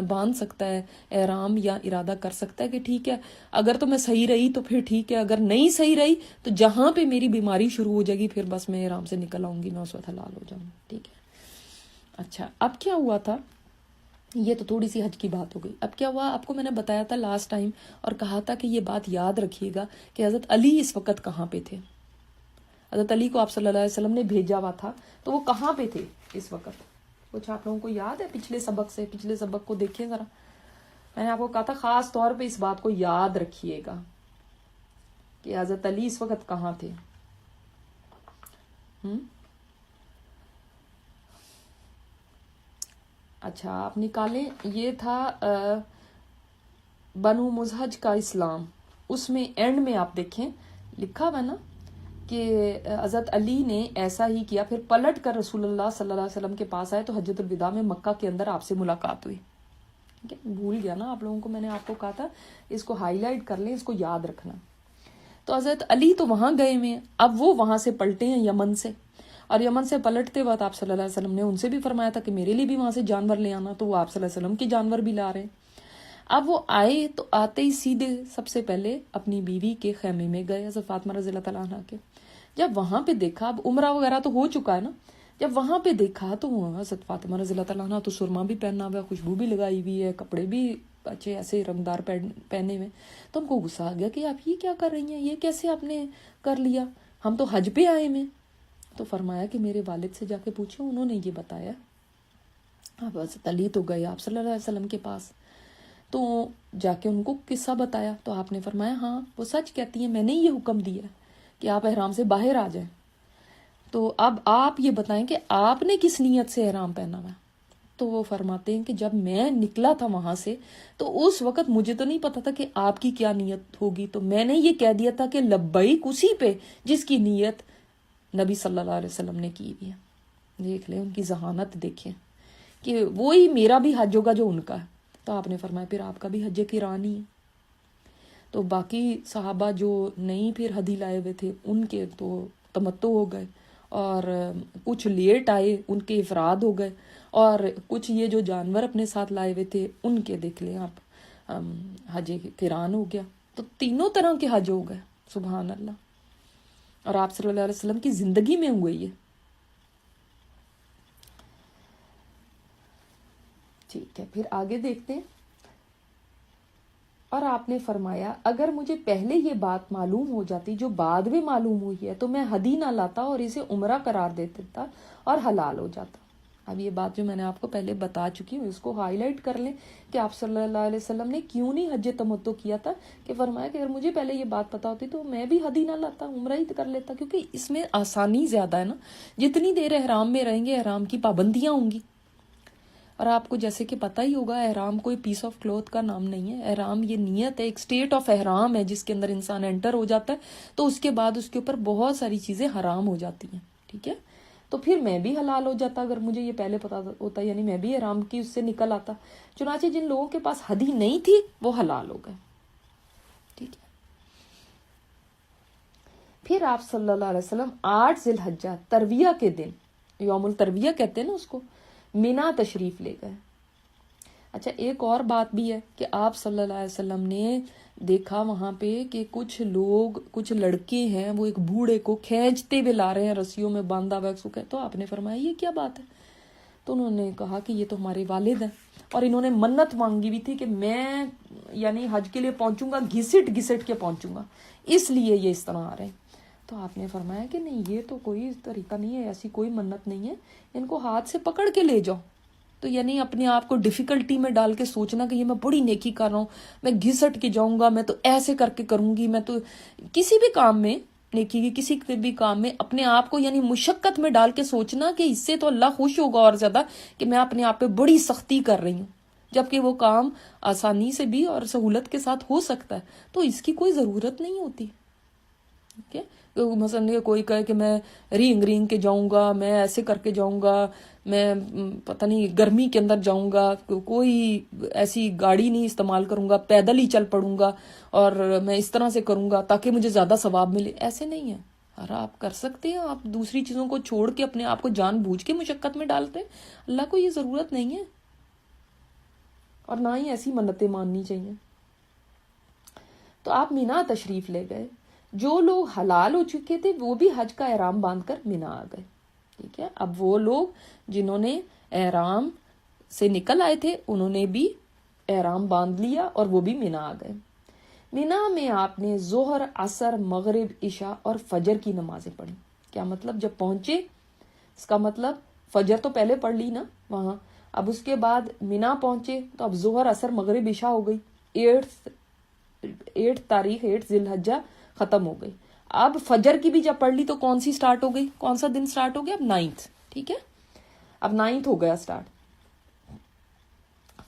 باندھ سکتا ہے احرام، یا ارادہ کر سکتا ہے کہ ٹھیک ہے اگر تو میں صحیح رہی تو پھر ٹھیک ہے، اگر نہیں صحیح رہی تو جہاں پہ میری بیماری شروع ہو جائے گی پھر بس میں احرام سے نکل آؤں گی، میں اس وقت حلال ہو جاؤں گی. ٹھیک ہے. اچھا اب کیا ہوا تھا، یہ تو تھوڑی سی حج کی بات ہو گئی. اب کیا ہوا، آپ کو میں نے بتایا تھا لاسٹ ٹائم اور کہا تھا کہ یہ بات یاد رکھیے گا کہ حضرت علی اس وقت کہاں پہ تھے. حضرت علی کو آپ صلی اللہ علیہ وسلم نے بھیجا ہوا تھا، تو وہ کہاں پہ تھے اس وقت؟ کچھ آپ لوگوں کو یاد ہے پچھلے سبق کو دیکھیں ذرا. میں نے آپ کو کہا تھا خاص طور پہ اس بات کو یاد رکھیے گا کہ حضرت علی اس وقت کہاں تھے. اچھا آپ نکالیں، یہ تھا بنو مزہج کا اسلام. اس میں اینڈ میں آپ دیکھیں لکھا ہوا نا کہ حضرت علی نے ایسا ہی کیا، پھر پلٹ کر رسول اللہ صلی اللہ علیہ وسلم کے پاس آئے تو حجۃ الوداع میں مکہ کے اندر آپ سے ملاقات ہوئی. بھول گیا نا آپ لوگوں کو، میں نے آپ کو کہا تھا اس کو ہائی لائٹ کر لیں، اس کو یاد رکھنا. تو حضرت علی تو وہاں گئے ہوئے ہیں، اب وہ وہاں سے پلٹے ہیں یمن سے، اور یمن سے پلٹتے وقت آپ صلی اللہ علیہ وسلم نے ان سے بھی فرمایا تھا کہ میرے لیے بھی وہاں سے جانور لے آنا، تو وہ آپ صلی اللہ علیہ وسلم کے جانور بھی لا رہے ہیں. اب وہ آئے تو آتے ہی سیدھے سب سے پہلے اپنی بیوی کے خیمے میں گئے، حضرت فاطمہ رضی اللہ تعالیٰ عنہ کے. جب وہاں پہ دیکھا، اب عمرہ وغیرہ تو ہو چکا ہے نا، جب وہاں پہ دیکھا تو حضرت فاطمہ رضی اللہ تعالیٰ عنہ تو سرما بھی پہنا ہوا ہے، خوشبو بھی لگائی ہوئی ہے، کپڑے بھی اچھے ایسے رنگدار پہنے ہوئے. تو ان کو غصہ آ گیا کہ آپ یہ کیا کر رہی ہیں، یہ کیسے آپ نے کر لیا، ہم تو حج پہ آئے میں. تو فرمایا کہ میرے والد سے جا کے پوچھو، انہوں نے یہ بتایا. اب حضرت علی تو گئے آپ صلی اللہ علیہ وسلم کے پاس، تو جا کے ان کو قصہ بتایا. تو آپ نے فرمایا ہاں وہ سچ کہتی ہیں، میں نے یہ حکم دیا کہ آپ احرام سے باہر آ جائیں. تو اب آپ یہ بتائیں کہ آپ نے کس نیت سے احرام پہنا ہوا. تو وہ فرماتے ہیں کہ جب میں نکلا تھا وہاں سے تو اس وقت مجھے تو نہیں پتا تھا کہ آپ کی کیا نیت ہوگی، تو میں نے یہ کہہ دیا تھا کہ لبیک اسی پہ جس کی نیت نبی صلی اللہ علیہ وسلم نے کی ہوئی ہے. دیکھ لیں ان کی ذہانت، دیکھیں کہ وہی میرا بھی حج ہوگا جو ان کا ہے. تو آپ نے فرمایا پھر آپ کا بھی حج قرانی ہے. تو باقی صحابہ جو نہیں پھر ہدی لائے ہوئے تھے ان کے تو تمتع ہو گئے، اور کچھ لیٹ آئے ان کے افراد ہو گئے، اور کچھ یہ جو جانور اپنے ساتھ لائے ہوئے تھے ان کے دیکھ لیں آپ حج قران ہو گیا. تو تینوں طرح کے حج ہو گئے، سبحان اللہ. اور آپ صلی اللہ علیہ وسلم کی زندگی میں ہوئے یہ. ٹھیک ہے، پھر آگے دیکھتے ہیں. اور آپ نے فرمایا اگر مجھے پہلے یہ بات معلوم ہو جاتی جو بعد میں معلوم ہوئی ہے تو میں ہدی نہ لاتا اور اسے عمرہ قرار دے دیتا اور حلال ہو جاتا. اب یہ بات جو میں نے آپ کو پہلے بتا چکی ہوں، اس کو ہائی لائٹ کر لیں کہ آپ صلی اللہ علیہ وسلم نے کیوں نہیں حج تمتع کیا تھا. کہ فرمایا کہ اگر مجھے پہلے یہ بات پتا ہوتی تو میں بھی ہدی نہ لاتا، عمرہ ہی کر لیتا، کیونکہ اس میں آسانی زیادہ ہے نا. جتنی دیر احرام میں رہیں گے احرام کی پابندیاں ہوں گی. اور آپ کو جیسے کہ پتہ ہی ہوگا احرام کوئی پیس آف کلوتھ کا نام نہیں ہے. احرام یہ نیت ہے، ایک سٹیٹ آف احرام ہے جس کے اندر انسان انٹر ہو جاتا ہے تو اس کے بعد اس کے اوپر بہت ساری چیزیں حرام ہو جاتی ہیں. ٹھیک ہے، تو پھر میں بھی حلال ہو جاتا اگر مجھے یہ پہلے پتا ہوتا، یعنی میں بھی احرام کی اس سے نکل آتا. چنانچہ جن لوگوں کے پاس ہدی نہیں تھی وہ حلال ہو گئے. ٹھیک ہے. پھر آپ صلی اللہ علیہ وسلم 8 ذی الحجہ ترویہ کے دن، یوم الترویہ کہتے ہیں نا اس کو، مینا تشریف لے گئے. اچھا ایک اور بات بھی ہے کہ آپ صلی اللہ علیہ وسلم نے دیکھا وہاں پہ کہ کچھ لوگ، کچھ لڑکے ہیں وہ ایک بوڑھے کو کھینچتے ہوئے لا رہے ہیں، رسیوں میں باندھا ہوا سکے. تو آپ نے فرمایا یہ کیا بات ہے؟ تو انہوں نے کہا کہ یہ تو ہمارے والد ہیں، اور انہوں نے منت مانگی بھی تھی کہ میں یعنی حج کے لیے پہنچوں گا، گھسٹ گھسٹ کے پہنچوں گا، اس لیے یہ اس طرح آ رہے ہیں. تو آپ نے فرمایا کہ نہیں، یہ تو کوئی طریقہ نہیں ہے، ایسی کوئی منت نہیں ہے، ان کو ہاتھ سے پکڑ کے لے جاؤ. تو یعنی اپنے آپ کو ڈیفیکلٹی میں ڈال کے سوچنا کہ یہ میں بڑی نیکی کر رہا ہوں، میں گھسٹ کے جاؤں گا، میں تو ایسے کر کے کروں گی، میں تو کسی بھی کام میں، نیکی کی کسی بھی کام میں اپنے آپ کو یعنی مشقت میں ڈال کے سوچنا کہ اس سے تو اللہ خوش ہوگا اور زیادہ کہ میں اپنے آپ پہ بڑی سختی کر رہی ہوں، جبکہ وہ کام آسانی سے بھی اور سہولت کے ساتھ ہو سکتا ہے، تو اس کی کوئی ضرورت نہیں ہوتی. ٹھیک ہے. مثلا کوئی کہے کہ میں رینگ رینگ کے جاؤں گا، میں ایسے کر کے جاؤں گا، میں پتہ نہیں گرمی کے اندر جاؤں گا، کوئی ایسی گاڑی نہیں استعمال کروں گا، پیدل ہی چل پڑوں گا اور میں اس طرح سے کروں گا تاکہ مجھے زیادہ ثواب ملے، ایسے نہیں ہے. اور آپ کر سکتے ہیں، آپ دوسری چیزوں کو چھوڑ کے اپنے آپ کو جان بوجھ کے مشقت میں ڈالتے ہیں. اللہ کو یہ ضرورت نہیں ہے اور نہ ہی ایسی منتیں ماننی چاہیے. تو آپ مینا تشریف لے گئے. جو لوگ حلال ہو چکے تھے وہ بھی حج کا احرام باندھ کر مینا آ گئے. ٹھیک ہے. اب وہ لوگ جنہوں نے احرام سے نکل آئے تھے انہوں نے بھی احرام باندھ لیا اور وہ بھی مینا آ گئے. مینا میں آپ نے ظہر، عصر، مغرب، عشاء اور فجر کی نمازیں پڑھی. کیا مطلب؟ جب پہنچے اس کا مطلب فجر تو پہلے پڑھ لی نا وہاں، اب اس کے بعد مینا پہنچے تو اب ظہر، عصر، مغرب، عشاء ہو گئی. 8 تاریخ 8 ذی الحجہ ختم ہو گئی. اب فجر کی بھی جب پڑھ لی تو کون سی سٹارٹ ہو گئی؟ کون سا دن سٹارٹ ہو گیا؟ اب 9. ٹھیک ہے. اب 9 ہو گیا سٹارٹ.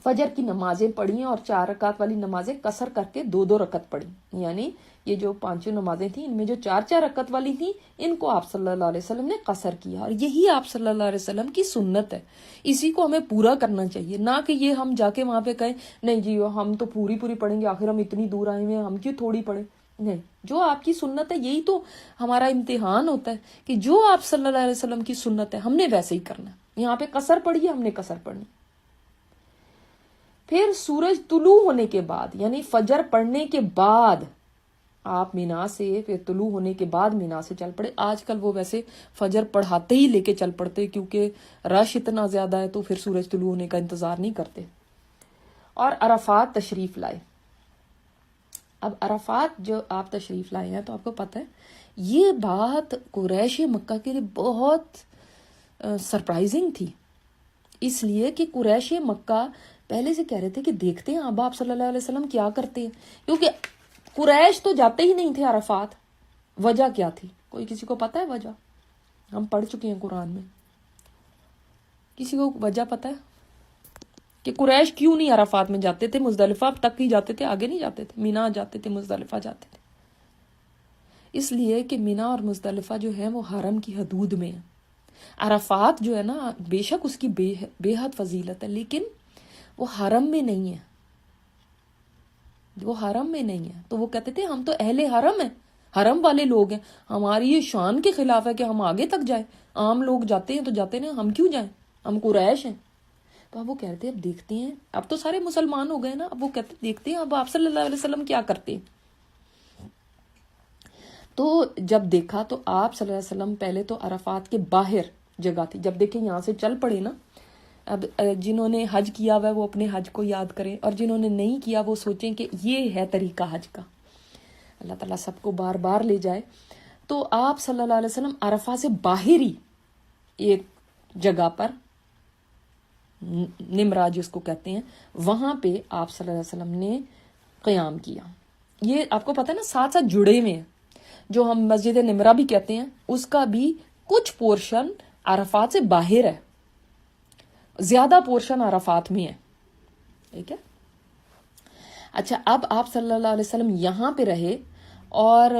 فجر کی نمازیں پڑھی اور 4 رکعت والی نمازیں قصر کر کے 2 رکعت پڑھی. یعنی یہ جو 5 نمازیں تھیں ان میں جو 4 رکعت والی تھیں ان کو آپ صلی اللہ علیہ وسلم نے قصر کیا، اور یہی آپ صلی اللہ علیہ وسلم کی سنت ہے. اسی کو ہمیں پورا کرنا چاہیے، نہ کہ یہ ہم جا کے وہاں پہ کہیں نہیں جی ہم تو پوری پڑھیں گے، آخر ہم اتنی دور آئے ہوئے ہیں ہم کیوں تھوڑی پڑھیں. نہیں، جو آپ کی سنت ہے یہی تو ہمارا امتحان ہوتا ہے کہ جو آپ صلی اللہ علیہ وسلم کی سنت ہے ہم نے ویسے ہی کرنا. یہاں پہ قصر پڑھی ہے، ہم نے قصر پڑھنی. پھر سورج طلوع ہونے کے بعد یعنی فجر پڑھنے کے بعد آپ مینا سے، پھر طلوع ہونے کے بعد مینا سے چل پڑے. آج کل وہ ویسے فجر پڑھاتے ہی لے کے چل پڑتے کیونکہ رش اتنا زیادہ ہے تو پھر سورج طلوع ہونے کا انتظار نہیں کرتے. اور عرفات تشریف لائے. اب عرفات جو آپ تشریف لائے ہیں تو آپ کو پتہ ہے یہ بات قریش مکہ کے لیے بہت سرپرائزنگ تھی، اس لیے کہ قریش مکہ پہلے سے کہہ رہے تھے کہ دیکھتے ہیں اب آپ صلی اللہ علیہ وسلم کیا کرتے ہیں، کیونکہ قریش تو جاتے ہی نہیں تھے عرفات. وجہ کیا تھی؟ کوئی کسی کو پتہ ہے وجہ؟ ہم پڑھ چکے ہیں قرآن میں. کسی کو وجہ پتہ ہے کہ قریش کیوں نہیں عرفات میں جاتے تھے؟ مزدلفہ تک ہی جاتے تھے، آگے نہیں جاتے تھے. مینا جاتے تھے، مزدلفہ جاتے تھے. اس لیے کہ مینا اور مزدلفہ جو ہے وہ حرم کی حدود میں ہے. عرفات جو ہے نا بے شک اس کی بے حد فضیلت ہے لیکن وہ حرم میں نہیں ہے، وہ حرم میں نہیں ہے. تو وہ کہتے تھے ہم تو اہل حرم ہیں، حرم والے لوگ ہیں، ہماری یہ شان کے خلاف ہے کہ ہم آگے تک جائیں. عام لوگ جاتے ہیں تو جاتے ہیں، ہم کیوں جائیں، ہم قریش ہیں. تو اب وہ کہتے ہیں اب دیکھتے ہیں، اب تو سارے مسلمان ہو گئے نا، اب وہ کہتے ہیں دیکھتے ہیں اب آپ صلی اللہ علیہ وسلم کیا کرتے ہیں. تو جب دیکھا تو آپ صلی اللہ علیہ وسلم پہلے تو عرفات کے باہر جگہ تھی. جب دیکھیں یہاں سے چل پڑے نا، اب جنہوں نے حج کیا ہوا ہے وہ اپنے حج کو یاد کریں اور جنہوں نے نہیں کیا وہ سوچیں کہ یہ ہے طریقہ حج کا. اللہ تعالیٰ سب کو بار بار لے جائے. تو آپ صلی اللہ علیہ وسلم عرفہ سے باہر ہی ایک جگہ پر نمرہ جس کو کہتے ہیں وہاں پہ آپ صلی اللہ علیہ وسلم نے قیام کیا. یہ آپ کو پتہ ہے نا ساتھ ساتھ جڑے ہوئے ہیں. جو ہم مسجد نمرہ بھی کہتے ہیں اس کا بھی کچھ پورشن عرفات سے باہر ہے، زیادہ پورشن عرفات میں ہے. ٹھیک ہے. اچھا اب آپ صلی اللہ علیہ وسلم یہاں پہ رہے اور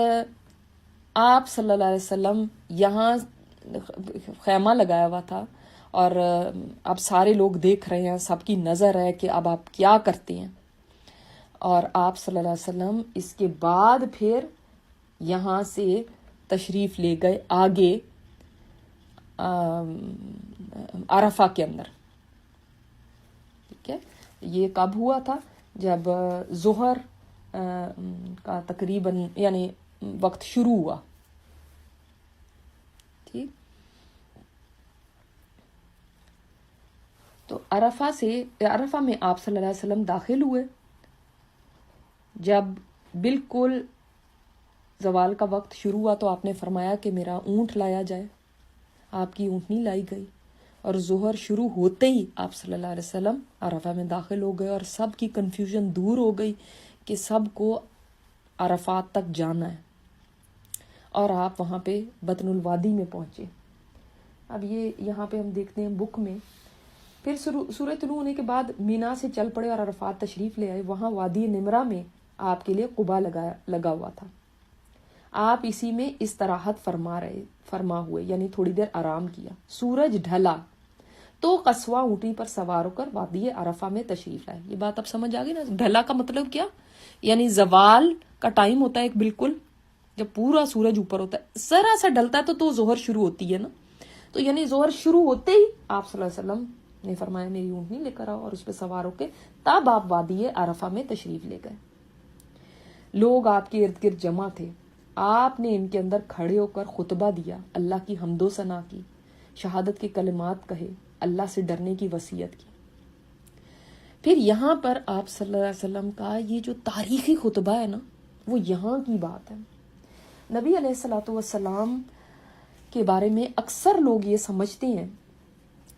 آپ صلی اللہ علیہ وسلم یہاں خیمہ لگایا ہوا تھا اور اب سارے لوگ دیکھ رہے ہیں، سب کی نظر ہے کہ اب آپ کیا کرتے ہیں. اور آپ صلی اللہ علیہ وسلم اس کے بعد پھر یہاں سے تشریف لے گئے آگے عرفہ کے اندر. ٹھیک ہے. یہ کب ہوا تھا؟ جب ظہر کا تقریباً یعنی وقت شروع ہوا. ٹھیک. تو عرفہ میں آپ صلی اللہ علیہ وسلم داخل ہوئے. جب بالکل زوال کا وقت شروع ہوا تو آپ نے فرمایا کہ میرا اونٹ لایا جائے. آپ کی اونٹنی لائی گئی اور ظہر شروع ہوتے ہی آپ صلی اللہ علیہ وسلم عرفہ میں داخل ہو گئے اور سب کی کنفیوژن دور ہو گئی کہ سب کو عرفات تک جانا ہے، اور آپ وہاں پہ بطن الوادی میں پہنچے۔ اب یہ یہاں پہ ہم دیکھتے ہیں بک میں، پھر سورج طلوع ہونے کے بعد مینا سے چل پڑے اور عرفات تشریف لے آئے۔ وہاں وادی نمرہ میں آپ کے لیے قبا لگا ہوا تھا، آپ اسی میں استراحت فرما ہوئے، یعنی تھوڑی دیر آرام کیا۔ سورج ڈھلا تو قصوہ اونٹنی پر سوار ہو کر وادی عرفہ میں تشریف لائے۔ یہ بات اب سمجھ آ گئی نا، ڈھلا کا مطلب کیا، یعنی زوال کا ٹائم ہوتا ہے ایک بالکل، جب پورا سورج اوپر ہوتا ہے، ذرا سا ڈلتا ہے تو ظہر شروع ہوتی ہے نا، تو یعنی ظہر شروع ہوتے ہی آپ صلی اللہ علیہ وسلم نے فرمایا میری اونٹنی لے کر آؤ، اور اس پہ سوار ہو کے تب آپ وادی عرفہ میں تشریف لے گئے۔ لوگ آپ کے ارد گرد جمع تھے، آپ نے ان کے اندر کھڑے ہو کر خطبہ دیا، اللہ کی حمد و ثنا کی، شہادت کے کلمات کہے، اللہ سے ڈرنے کی وصیت کی۔ پھر یہاں پر آپ صلی اللہ علیہ وسلم کا یہ جو تاریخی خطبہ ہے نا، وہ یہاں کی بات ہے۔ نبی علیہ الصلوۃ والسلام کے بارے میں اکثر لوگ یہ سمجھتے ہیں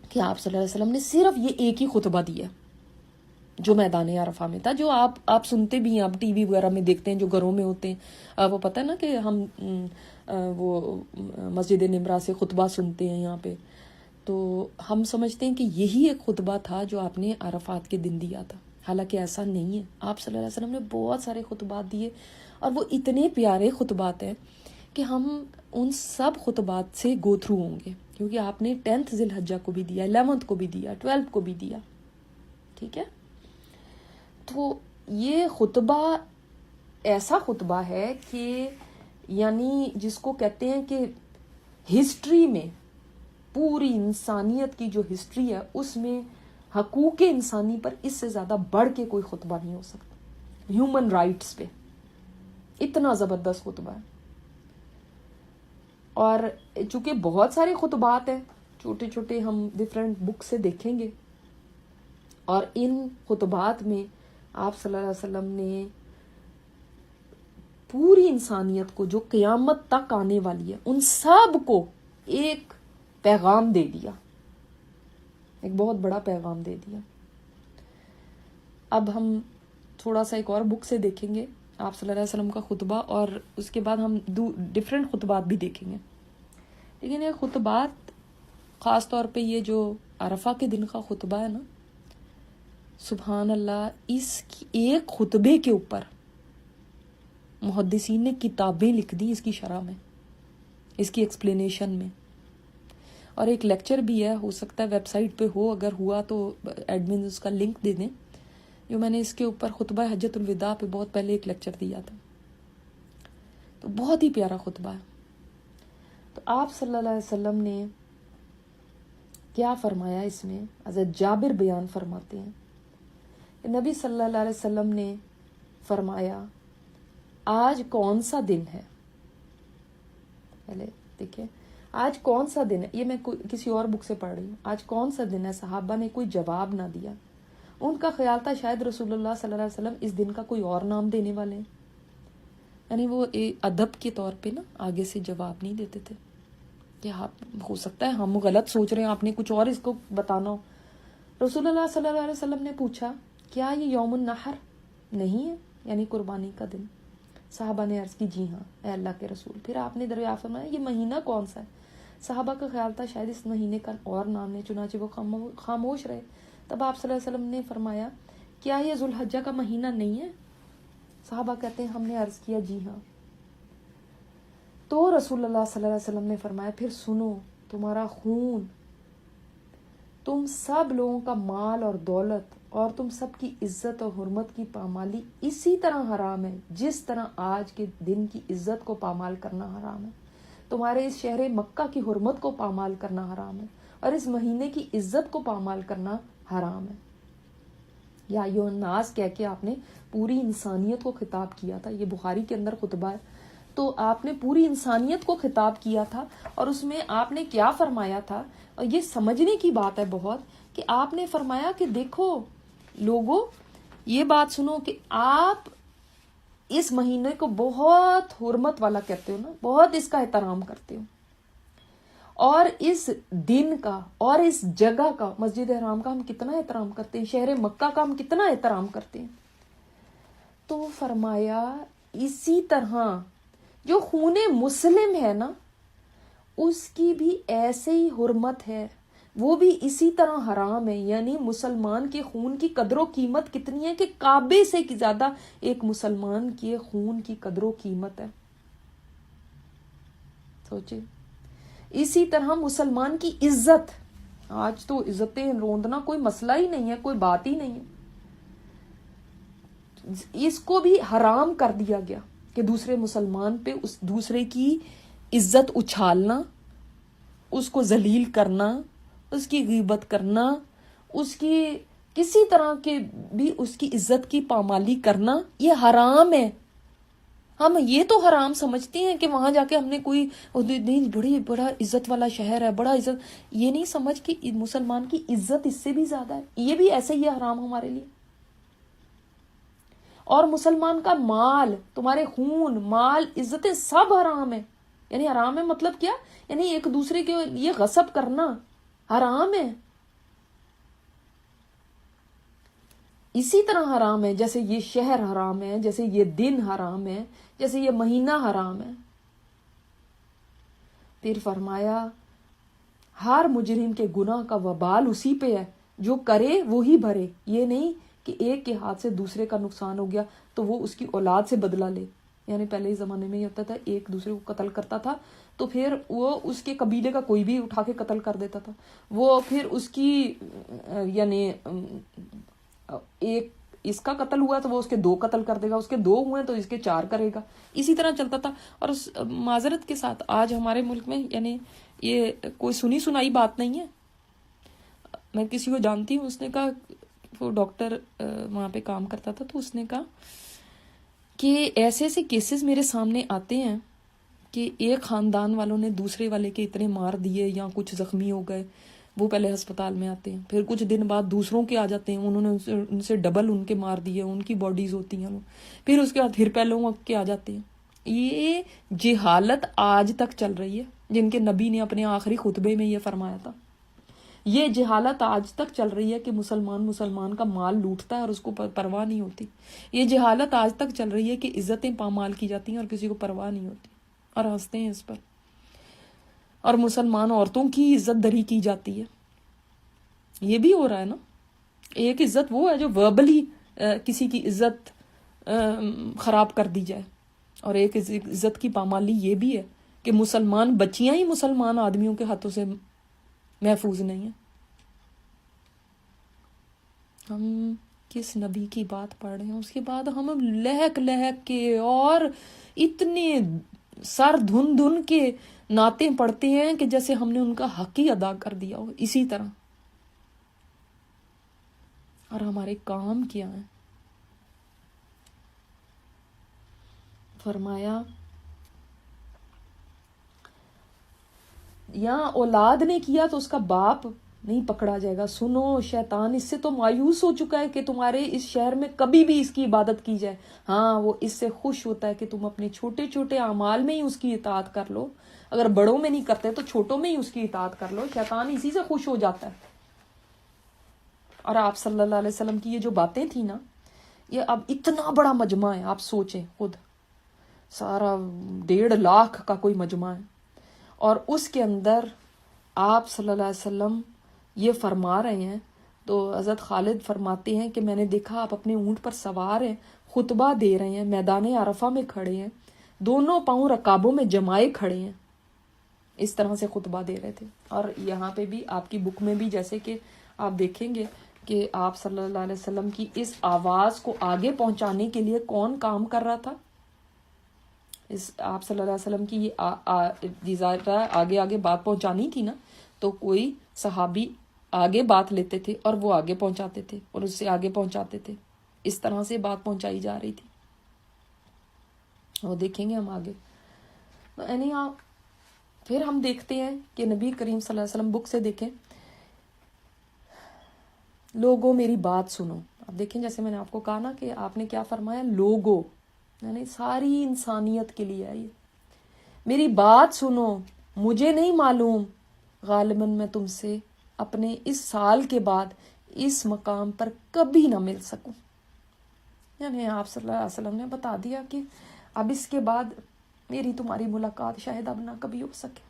کہ آپ صلی اللہ علیہ وسلم نے صرف یہ ایک ہی خطبہ دیا جو میدان عرفہ میں تھا، جو آپ سنتے بھی ہیں، آپ ٹی وی وغیرہ میں دیکھتے ہیں، جو گھروں میں ہوتے ہیں، وہ پتہ ہے نا کہ ہم وہ مسجد نمرہ سے خطبہ سنتے ہیں یہاں پہ، تو ہم سمجھتے ہیں کہ یہی ایک خطبہ تھا جو آپ نے عرفات کے دن دیا تھا، حالانکہ ایسا نہیں ہے۔ آپ صلی اللہ علیہ وسلم نے بہت سارے خطبات دیے، اور وہ اتنے پیارے خطبات ہیں کہ ہم ان سب خطبات سے گو تھرو ہوں گے، کیونکہ آپ نے 10 ذی الحجہ کو بھی دیا، 11 کو بھی دیا، 12 کو بھی دیا، ٹھیک ہے۔ تو یہ خطبہ ایسا خطبہ ہے کہ یعنی جس کو کہتے ہیں کہ ہسٹری میں، پوری انسانیت کی جو ہسٹری ہے اس میں حقوق انسانی پر اس سے زیادہ بڑھ کے کوئی خطبہ نہیں ہو سکتا، ہیومن رائٹس پہ اتنا زبردست خطبہ ہے۔ اور چونکہ بہت سارے خطبات ہیں چھوٹے چھوٹے، ہم ڈفرینٹ بک سے دیکھیں گے، اور ان خطبات میں آپ صلی اللہ علیہ وسلم نے پوری انسانیت کو جو قیامت تک آنے والی ہے ان سب کو ایک پیغام دے دیا، ایک بہت بڑا پیغام دے دیا۔ اب ہم تھوڑا سا ایک اور بک سے دیکھیں گے آپ صلی اللہ علیہ وسلم کا خطبہ، اور اس کے بعد ہم ڈفرینٹ خطبات بھی دیکھیں گے، لیکن یہ خطبات خاص طور پہ یہ جو عرفہ کے دن کا خطبہ ہے نا، سبحان اللہ، اس کی ایک خطبے کے اوپر محدثین نے کتابیں لکھ دی اس کی شرح میں، اس کی ایکسپلینیشن میں، اور ایک لیکچر بھی ہے، ہو سکتا ہے ویب سائٹ پہ ہو، اگر ہوا تو ایڈمن اس کا لنک دے دیں، جو میں نے اس کے اوپر خطبہ حجۃ الوداع پہ بہت پہلے ایک لیکچر دیا تھا، تو بہت ہی پیارا خطبہ ہے۔ تو آپ صلی اللہ علیہ وسلم نے کیا فرمایا اس میں، حضرت جابر بیان فرماتے ہیں کہ نبی صلی اللہ علیہ وسلم نے فرمایا آج کون سا دن ہے، پہلے دیکھیں آج کون سا دن ہے، یہ میں کسی اور بک سے پڑھ رہی ہوں، آج کون سا دن ہے، صحابہ نے کوئی جواب نہ دیا، ان کا خیال تھا شاید رسول اللہ صلی اللہ علیہ وسلم اس دن کا کوئی اور نام دینے والے ہیں، یعنی وہ ادب کے طور پہ نا آگے سے جواب نہیں دیتے تھے کہ ہو سکتا ہے ہم غلط سوچ رہے ہیں، آپ نے کچھ اور اس کو بتانا ہو۔ رسول اللہ صلی اللہ علیہ وسلم نے پوچھا کیا یہ یوم النحر نہیں ہے، یعنی قربانی کا دن؟ صحابہ نے عرض کی جی ہاں اے اللہ کے رسول۔ پھر آپ نے دریافت فرمایا یہ مہینہ کون سا ہے؟ صحابہ کا خیال تھا شاید اس مہینے کا اور نام ہے، چنانچہ وہ خاموش رہے۔ تب آپ صلی اللہ علیہ وسلم نے فرمایا کیا یہ ذو الحجہ کا مہینہ نہیں ہے؟ صحابہ کہتے ہیں ہم نے عرض کیا جی ہاں۔ تو رسول اللہ صلی اللہ علیہ وسلم نے فرمایا پھر سنو، تمہارا خون، تم سب لوگوں کا مال اور دولت، اور تم سب کی عزت اور حرمت کی پامالی اسی طرح حرام ہے جس طرح آج کے دن کی عزت کو پامال کرنا حرام ہے، تمہارے اس شہر مکہ کی حرمت کو پامال کرنا حرام ہے، اور اس مہینے کی عزت کو پامال کرنا حرام ہے۔ یا ایھا الناس کہہ کے آپ نے پوری انسانیت کو خطاب کیا تھا، یہ بخاری کے اندر خطبہ ہے، تو آپ نے پوری انسانیت کو خطاب کیا تھا، اور اس میں آپ نے کیا فرمایا تھا، اور یہ سمجھنے کی بات ہے بہت، کہ آپ نے فرمایا کہ دیکھو لوگوں یہ بات سنو کہ آپ اس مہینے کو بہت حرمت والا کہتے ہو نا، بہت اس کا احترام کرتے ہو، اور اس دن کا اور اس جگہ کا، مسجد حرام کا ہم کتنا احترام کرتے ہیں، شہر مکہ کا ہم کتنا احترام کرتے ہیں. تو فرمایا اسی طرح جو خون مسلم ہے نا، اس کی بھی ایسے ہی حرمت ہے، وہ بھی اسی طرح حرام ہے. یعنی مسلمان کے خون کی قدر و قیمت کتنی ہے کہ کعبے سے زیادہ ایک مسلمان کے خون کی قدر و قیمت ہے. سوچے. اسی طرح مسلمان کی عزت، آج تو عزتیں روندنا کوئی مسئلہ ہی نہیں ہے، کوئی بات ہی نہیں ہے. اس کو بھی حرام کر دیا گیا کہ دوسرے مسلمان پہ اس دوسرے کی عزت اچھالنا، اس کو ذلیل کرنا، اس کی غیبت کرنا، اس کی کسی طرح کے بھی اس کی عزت کی پامالی کرنا، یہ حرام ہے. ہم یہ تو حرام سمجھتے ہیں کہ وہاں جا کے ہم نے کوئی بڑا عزت والا شہر ہے، بڑا عزت، یہ نہیں سمجھ کہ مسلمان کی عزت اس سے بھی زیادہ ہے. یہ بھی ایسے ہی حرام ہمارے لیے. اور مسلمان کا مال، تمہارے خون، مال، عزتیں سب حرام ہے. یعنی حرام ہے مطلب کیا؟ یعنی ایک دوسرے کے یہ غصب کرنا حرام ہے. اسی طرح حرام ہے جیسے یہ شہر حرام ہے، جیسے یہ دن حرام ہے، جیسے یہ مہینہ حرام ہے. پھر فرمایا ہر مجرم کے گناہ کا وبال اسی پہ ہے، جو کرے وہی بھرے. یہ نہیں کہ ایک کے ہاتھ سے دوسرے کا نقصان ہو گیا تو وہ اس کی اولاد سے بدلہ لے. یعنی پہلے ہی زمانے میں یہ ہوتا تھا، ایک دوسرے کو قتل کرتا تھا تو پھر وہ اس کے قبیلے کا کوئی بھی اٹھا کے قتل کر دیتا تھا. وہ پھر اس کی یعنی ایک اس کا قتل ہوا تو وہ اس کے 2 قتل کر دے گا، اس کے 2 ہوئے تو اس کے 4 کرے گا. اسی طرح چلتا تھا. اور معذرت کے ساتھ آج ہمارے ملک میں یعنی یہ کوئی سنی سنائی بات نہیں ہے. میں کسی کو جانتی ہوں، اس نے کہا، وہ ڈاکٹر وہاں پہ کام کرتا تھا، تو اس نے کہا کہ ایسے ایسے کیسز میرے سامنے آتے ہیں کہ ایک خاندان والوں نے دوسرے والے کے اتنے مار دیے یا کچھ زخمی ہو گئے، وہ پہلے ہسپتال میں آتے ہیں، پھر کچھ دن بعد دوسروں کے آ جاتے ہیں، انہوں نے ان سے ڈبل ان کے مار دیے، ان کی باڈیز ہوتی ہیں وہ، پھر اس کے بعد پھر پہلوں کے آ جاتے ہیں. یہ جہالت آج تک چل رہی ہے، جن کے نبی نے اپنے آخری خطبے میں یہ فرمایا تھا. یہ جہالت آج تک چل رہی ہے کہ مسلمان کا مال لوٹتا ہے اور اس کو پرواہ نہیں ہوتی. یہ جہالت آج تک چل رہی ہے کہ عزتیں پامال کی جاتی ہیں اور کسی کو پرواہ نہیں ہوتی، اور ہنستے ہیں اس پر. اور مسلمان عورتوں کی عزت دری کی جاتی ہے. یہ بھی ہو رہا ہے نا. ایک عزت وہ ہے جو وربلی کسی کی عزت خراب کر دی جائے، اور ایک عزت کی پامالی یہ بھی ہے کہ مسلمان بچیاں ہی مسلمان آدمیوں کے ہاتھوں سے محفوظ نہیں ہیں. ہم کس نبی کی بات پڑھ رہے ہیں، اس کے بعد ہم لہک لہک کے اور اتنے سر دھن دھن کے نعتیں پڑھتے ہیں کہ جیسے ہم نے ان کا حق ہی ادا کر دیا ہو. اسی طرح اور ہمارے کام کیا ہیں. فرمایا یا اولاد نے کیا تو اس کا باپ نہیں پکڑا جائے گا. سنو، شیطان اس سے تو مایوس ہو چکا ہے کہ تمہارے اس شہر میں کبھی بھی اس کی عبادت کی جائے. ہاں، وہ اس سے خوش ہوتا ہے کہ تم اپنے چھوٹے چھوٹے اعمال میں ہی اس کی اطاعت کر لو. اگر بڑوں میں نہیں کرتے تو چھوٹوں میں ہی اس کی اطاعت کر لو. شیطان اسی سے خوش ہو جاتا ہے. اور آپ صلی اللہ علیہ وسلم کی یہ جو باتیں تھیں نا، یہ اب اتنا بڑا مجمع ہے، آپ سوچیں خود، سارا 1.5 لاکھ کا کوئی مجمع ہے، اور اس کے اندر آپ صلی اللہ علیہ وسلم یہ فرما رہے ہیں. تو حضرت خالد فرماتے ہیں کہ میں نے دیکھا آپ اپنے اونٹ پر سوار ہیں، خطبہ دے رہے ہیں، میدان عرفہ میں کھڑے ہیں، دونوں پاؤں رکابوں میں جمائے کھڑے ہیں، اس طرح سے خطبہ دے رہے تھے. اور یہاں پہ بھی آپ کی بک میں بھی جیسے کہ آپ دیکھیں گے کہ آپ صلی اللہ علیہ وسلم کی اس آواز کو آگے پہنچانے کے لیے کون کام کر رہا تھا. آپ صلی اللہ علیہ وسلم کی یہ آگے آگے بات پہنچانی تھی نا، تو کوئی صحابی آگے بات لیتے تھے اور وہ آگے پہنچاتے تھے اور اس سے آگے پہنچاتے تھے. اس طرح سے بات پہنچائی جا رہی تھی. وہ دیکھیں گے ہم آگے. یعنی پھر ہم دیکھتے ہیں کہ نبی کریم صلی اللہ علیہ وسلم، بک سے دیکھیں، لوگوں میری بات سنو. اب دیکھیں جیسے میں نے آپ کو کہا نا کہ آپ نے کیا فرمایا، لوگوں، یعنی ساری انسانیت کے لیے ہے یہ. میری بات سنو، مجھے نہیں معلوم غالباً میں تم سے اپنے اس سال کے بعد اس مقام پر کبھی نہ مل سکوں. یعنی آپ صلی اللہ علیہ وسلم نے بتا دیا کہ اب اس کے بعد میری تمہاری ملاقات شاید اب نہ کبھی ہو سکے.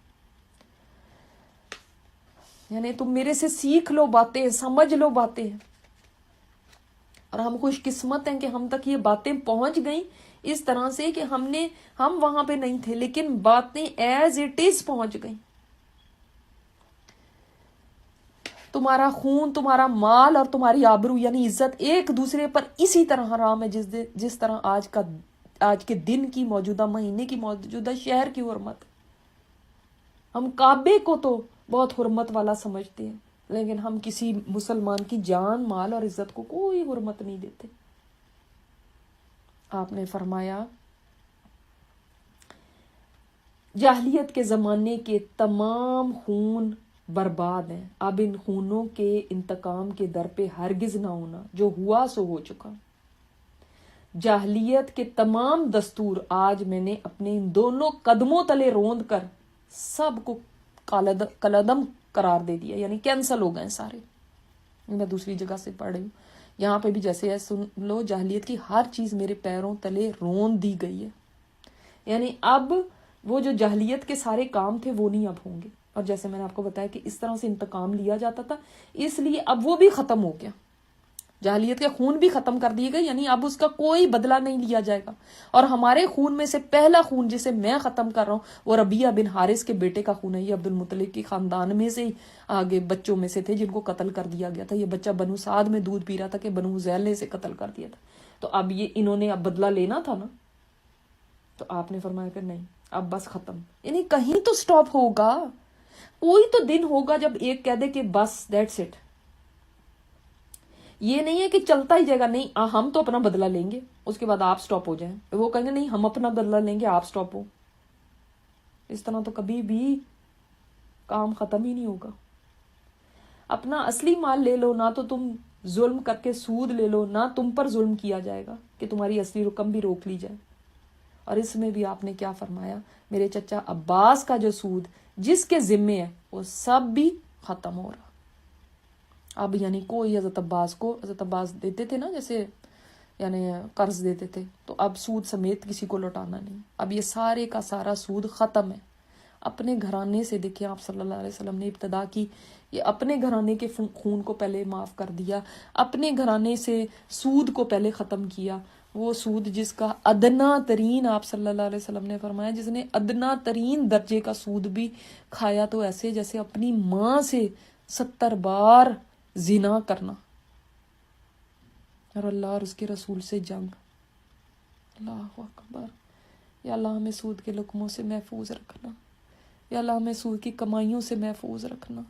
یعنی تم میرے سے سیکھ لو باتیں، سمجھ لو باتیں. اور ہم خوش قسمت ہیں کہ ہم تک یہ باتیں پہنچ گئیں اس طرح سے کہ ہم وہاں پہ نہیں تھے لیکن باتیں ایز اٹ از پہنچ گئیں. تمہارا خون، تمہارا مال اور تمہاری آبرو یعنی عزت ایک دوسرے پر اسی طرح حرام ہے جس طرح آج کے دن کی، موجودہ مہینے کی، موجودہ شہر کی حرمت. ہم کعبے کو تو بہت حرمت والا سمجھتے ہیں لیکن ہم کسی مسلمان کی جان، مال اور عزت کو کوئی حرمت نہیں دیتے. آپ نے فرمایا جاہلیت کے زمانے کے تمام خون برباد ہیں، اب ان خونوں کے انتقام کے در پہ ہرگز نہ ہونا، جو ہوا سو ہو چکا. جاہلیت کے تمام دستور آج میں نے اپنے ان دونوں قدموں تلے روند کر سب کو کالعدم قرار دے دیا، یعنی کینسل ہو گئے سارے. میں دوسری جگہ سے پڑھ رہی ہوں، یہاں پہ بھی جیسے ہے سن لو، جاہلیت کی ہر چیز میرے پیروں تلے رون دی گئی ہے. یعنی اب وہ جو جاہلیت کے سارے کام تھے وہ نہیں اب ہوں گے. اور جیسے میں نے آپ کو بتایا کہ اس طرح سے انتقام لیا جاتا تھا، اس لیے اب وہ بھی ختم ہو گیا. جاہلیت کے خون بھی ختم کر دیے گئے، یعنی اب اس کا کوئی بدلہ نہیں لیا جائے گا. اور ہمارے خون میں سے پہلا خون جسے میں ختم کر رہا ہوں وہ ربیعہ بن حارث کے بیٹے کا خون ہے. یہ عبد المطلب کے خاندان میں سے ہی آگے بچوں میں سے تھے جن کو قتل کر دیا گیا تھا. یہ بچہ بنو سعد میں دودھ پی رہا تھا کہ بنو حذیل نے اسے قتل کر دیا تھا. تو اب یہ انہوں نے اب بدلہ لینا تھا نا. تو آپ نے فرمایا کہ نہیں، اب بس ختم. یعنی کہیں تو سٹاپ ہوگا، کوئی تو دن ہوگا جب ایک کہہ دے کہ بس دیٹس اٹ. یہ نہیں ہے کہ چلتا ہی جائے گا، نہیں ہم تو اپنا بدلہ لیں گے اس کے بعد آپ سٹاپ ہو جائیں. وہ کہیں گے نہیں ہم اپنا بدلہ لیں گے آپ سٹاپ ہو. اس طرح تو کبھی بھی کام ختم ہی نہیں ہوگا. اپنا اصلی مال لے لو، نہ تو تم ظلم کر کے سود لے لو، نہ تم پر ظلم کیا جائے گا کہ تمہاری اصلی رقم بھی روک لی جائے. اور اس میں بھی آپ نے کیا فرمایا، میرے چچا عباس کا جو سود جس کے ذمے ہے وہ سب بھی ختم ہو رہا. اب یعنی کوئی حضرت عباس دیتے تھے نا، جیسے یعنی قرض دیتے تھے، تو اب سود سمیت کسی کو لوٹانا نہیں. اب یہ سارے کا سارا سود ختم ہے. اپنے گھرانے سے دیکھیں، آپ صلی اللہ علیہ وسلم نے ابتدا کی، یہ اپنے گھرانے کے خون کو پہلے معاف کر دیا، اپنے گھرانے سے سود کو پہلے ختم کیا. وہ سود جس کا ادنا ترین، آپ صلی اللہ علیہ وسلم نے فرمایا، جس نے ادنا ترین درجے کا سود بھی کھایا تو ایسے جیسے اپنی ماں سے 70 بار زنا کرنا اور اللہ اور اس کے رسول سے جنگ. اللہ اکبر. یا اللہ ہمیں سود کے لقموں سے محفوظ رکھنا، یا اللہ ہمیں سود کی کمائیوں سے محفوظ رکھنا،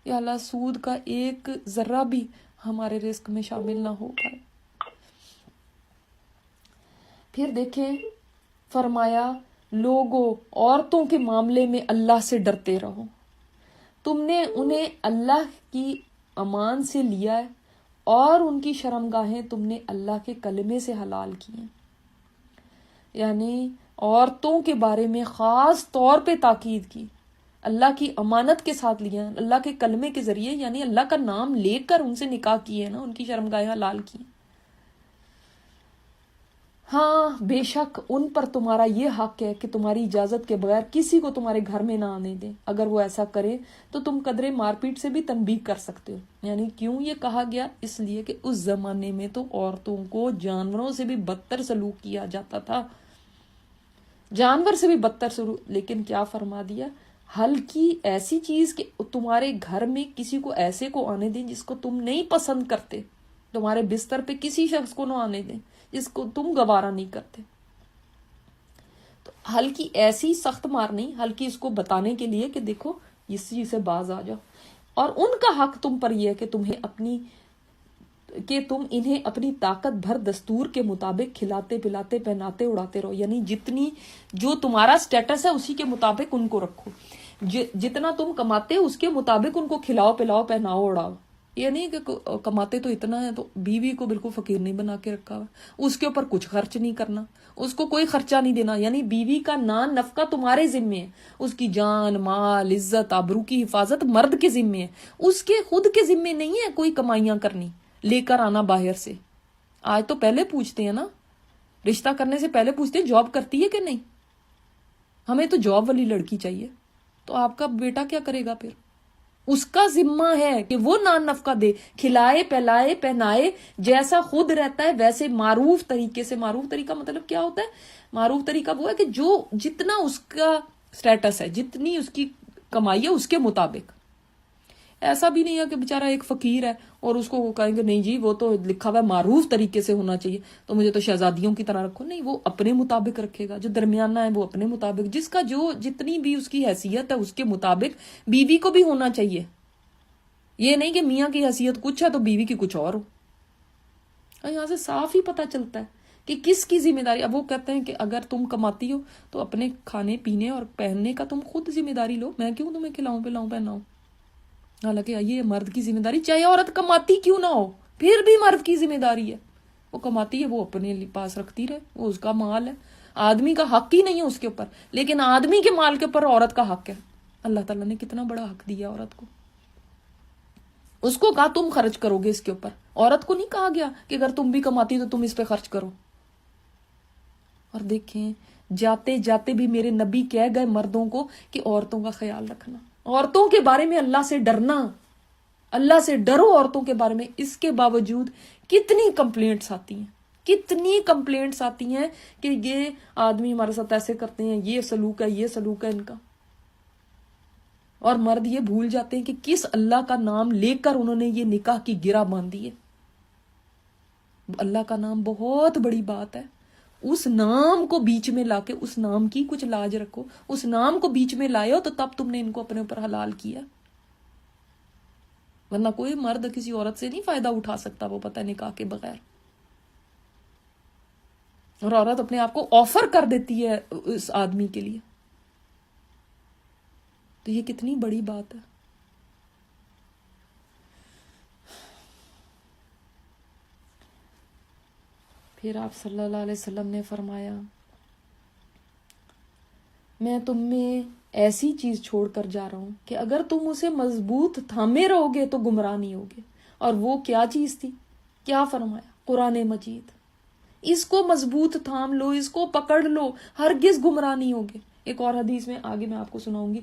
یا اللہ سود کا ایک ذرہ بھی ہمارے رزق میں شامل نہ ہو پائے. پھر دیکھیں فرمایا لوگوں، عورتوں کے معاملے میں اللہ سے ڈرتے رہو. تم نے انہیں اللہ کی امان سے لیا ہے اور ان کی شرمگاہیں تم نے اللہ کے کلمے سے حلال کی ہیں. یعنی عورتوں کے بارے میں خاص طور پہ تاکید کی، اللہ کی امانت کے ساتھ لیا، اللہ کے کلمے کے ذریعے، یعنی اللہ کا نام لے کر ان سے نکاح کیے نا، ان کی شرمگاہیں حلال کی. ہاں بے شک ان پر تمہارا یہ حق ہے کہ تمہاری اجازت کے بغیر کسی کو تمہارے گھر میں نہ آنے دیں. اگر وہ ایسا کرے تو تم قدرے مار پیٹ سے بھی تنبیہ کر سکتے ہو. یعنی کیوں یہ کہا گیا؟ اس لیے کہ اس زمانے میں تو عورتوں کو جانوروں سے بھی بدتر سلوک کیا جاتا تھا، جانور سے بھی بدتر سلوک. لیکن کیا فرما دیا؟ ہلکی ایسی چیز کہ تمہارے گھر میں کسی کو ایسے کو آنے دیں جس کو تم نہیں پسند کرتے، تمہارے بستر پہ کسی شخص کو نہ آنے دیں جس کو تم گوارا نہیں کرتے. تو ہلکی ایسی سخت مار نہیں، ہلکی اس کو بتانے کے لیے کہ دیکھو اس چیز سے باز آ جاؤ. اور ان کا حق تم پر یہ ہے کہ تم انہیں اپنی طاقت بھر دستور کے مطابق کھلاتے پلاتے پہناتے اڑاتے رہو. یعنی جتنی جو تمہارا سٹیٹس ہے اسی کے مطابق ان کو رکھو، جتنا تم کماتے ہو اس کے مطابق ان کو کھلاؤ پلاؤ پہناؤ اڑاؤ. یہ نہیں کہ کماتے تو اتنا ہے تو بیوی کو بالکل فقیر نہیں بنا کے رکھا ہوا، اس کے اوپر کچھ خرچ نہیں کرنا، اس کو کوئی خرچہ نہیں دینا، یعنی بیوی کا نان نفقہ تمہارے ذمے ہے، اس کی جان مال عزت آبرو کی حفاظت مرد کے ذمے ہے، اس کے خود کے ذمے نہیں ہے کوئی کمائیاں کرنی لے کر آنا باہر سے۔ آج تو پہلے پوچھتے ہیں نا، رشتہ کرنے سے پہلے پوچھتے ہیں جاب کرتی ہے کہ نہیں، ہمیں تو جاب والی لڑکی چاہیے۔ تو آپ کا بیٹا کیا کرے گا پھر؟ اس کا ذمہ ہے کہ وہ نان نفقہ دے، کھلائے پلائے پہنائے، جیسا خود رہتا ہے ویسے معروف طریقے سے۔ معروف طریقہ مطلب کیا ہوتا ہے؟ معروف طریقہ وہ ہے کہ جو جتنا اس کا سٹیٹس ہے، جتنی اس کی کمائی ہے اس کے مطابق۔ ایسا بھی نہیں ہے کہ بیچارہ ایک فقیر ہے اور اس کو وہ کہیں گے نہیں جی وہ تو لکھا ہوا ہے معروف طریقے سے ہونا چاہیے تو مجھے تو شہزادیوں کی طرح رکھو۔ نہیں، وہ اپنے مطابق رکھے گا، جو درمیانہ ہے وہ اپنے مطابق، جس کا جو جتنی بھی اس کی حیثیت ہے اس کے مطابق بیوی کو بھی ہونا چاہیے۔ یہ نہیں کہ میاں کی حیثیت کچھ ہے تو بیوی کی کچھ اور ہو۔ اور یہاں سے صاف ہی پتہ چلتا ہے کہ کس کی ذمہ داری۔ اب وہ کہتے ہیں کہ اگر تم کماتی ہو تو اپنے کھانے پینے اور پہننے کا تم خود ذمہ داری لو، میں کیوں تمہیں کھلاؤں پلاؤں پہناؤں؟ حالانکہ یہ مرد کی ذمہ داری، چاہے عورت کماتی کیوں نہ ہو پھر بھی مرد کی ذمہ داری ہے۔ وہ کماتی ہے، وہ اپنے پاس رکھتی رہے، وہ اس کا مال ہے، آدمی کا حق ہی نہیں ہے اس کے اوپر، لیکن آدمی کے مال کے اوپر عورت کا حق ہے۔ اللہ تعالیٰ نے کتنا بڑا حق دیا عورت کو۔ اس کو کہا تم خرچ کرو گے اس کے اوپر، عورت کو نہیں کہا گیا کہ اگر تم بھی کماتی تو تم اس پہ خرچ کرو۔ اور دیکھیں جاتے جاتے بھی میرے نبی کہہ گئے مردوں کو کہ عورتوں کا خیال رکھنا، عورتوں کے بارے میں اللہ سے ڈرنا، اللہ سے ڈرو عورتوں کے بارے میں۔ اس کے باوجود کتنی کمپلینٹس آتی ہیں، کتنی کمپلینٹس آتی ہیں کہ یہ آدمی ہمارے ساتھ ایسے کرتے ہیں، یہ سلوک ہے، یہ سلوک ہے ان کا۔ اور مرد یہ بھول جاتے ہیں کہ کس اللہ کا نام لے کر انہوں نے یہ نکاح کی گرہ باندھی ہے۔ اللہ کا نام بہت بڑی بات ہے، اس نام کو بیچ میں لا کے اس نام کی کچھ لاج رکھو۔ اس نام کو بیچ میں لائے ہو تو تب تم نے ان کو اپنے اوپر حلال کیا، ورنہ کوئی مرد کسی عورت سے نہیں فائدہ اٹھا سکتا، وہ پتہ ہے نکاح کے بغیر۔ اور عورت اپنے آپ کو آفر کر دیتی ہے اس آدمی کے لیے، تو یہ کتنی بڑی بات ہے۔ پھر آپ صلی اللہ علیہ وسلم نے فرمایا میں تم میں ایسی چیز چھوڑ کر جا رہا ہوں کہ اگر تم اسے مضبوط تھامے رہو گے تو گمراہ نہیں ہوگے۔ اور وہ کیا چیز تھی؟ کیا فرمایا؟ قرآن مجید۔ اس کو مضبوط تھام لو، اس کو پکڑ لو، ہرگز گمراہ نہیں ہوگے۔ ایک اور حدیث میں آگے میں آپ کو سناؤں گی،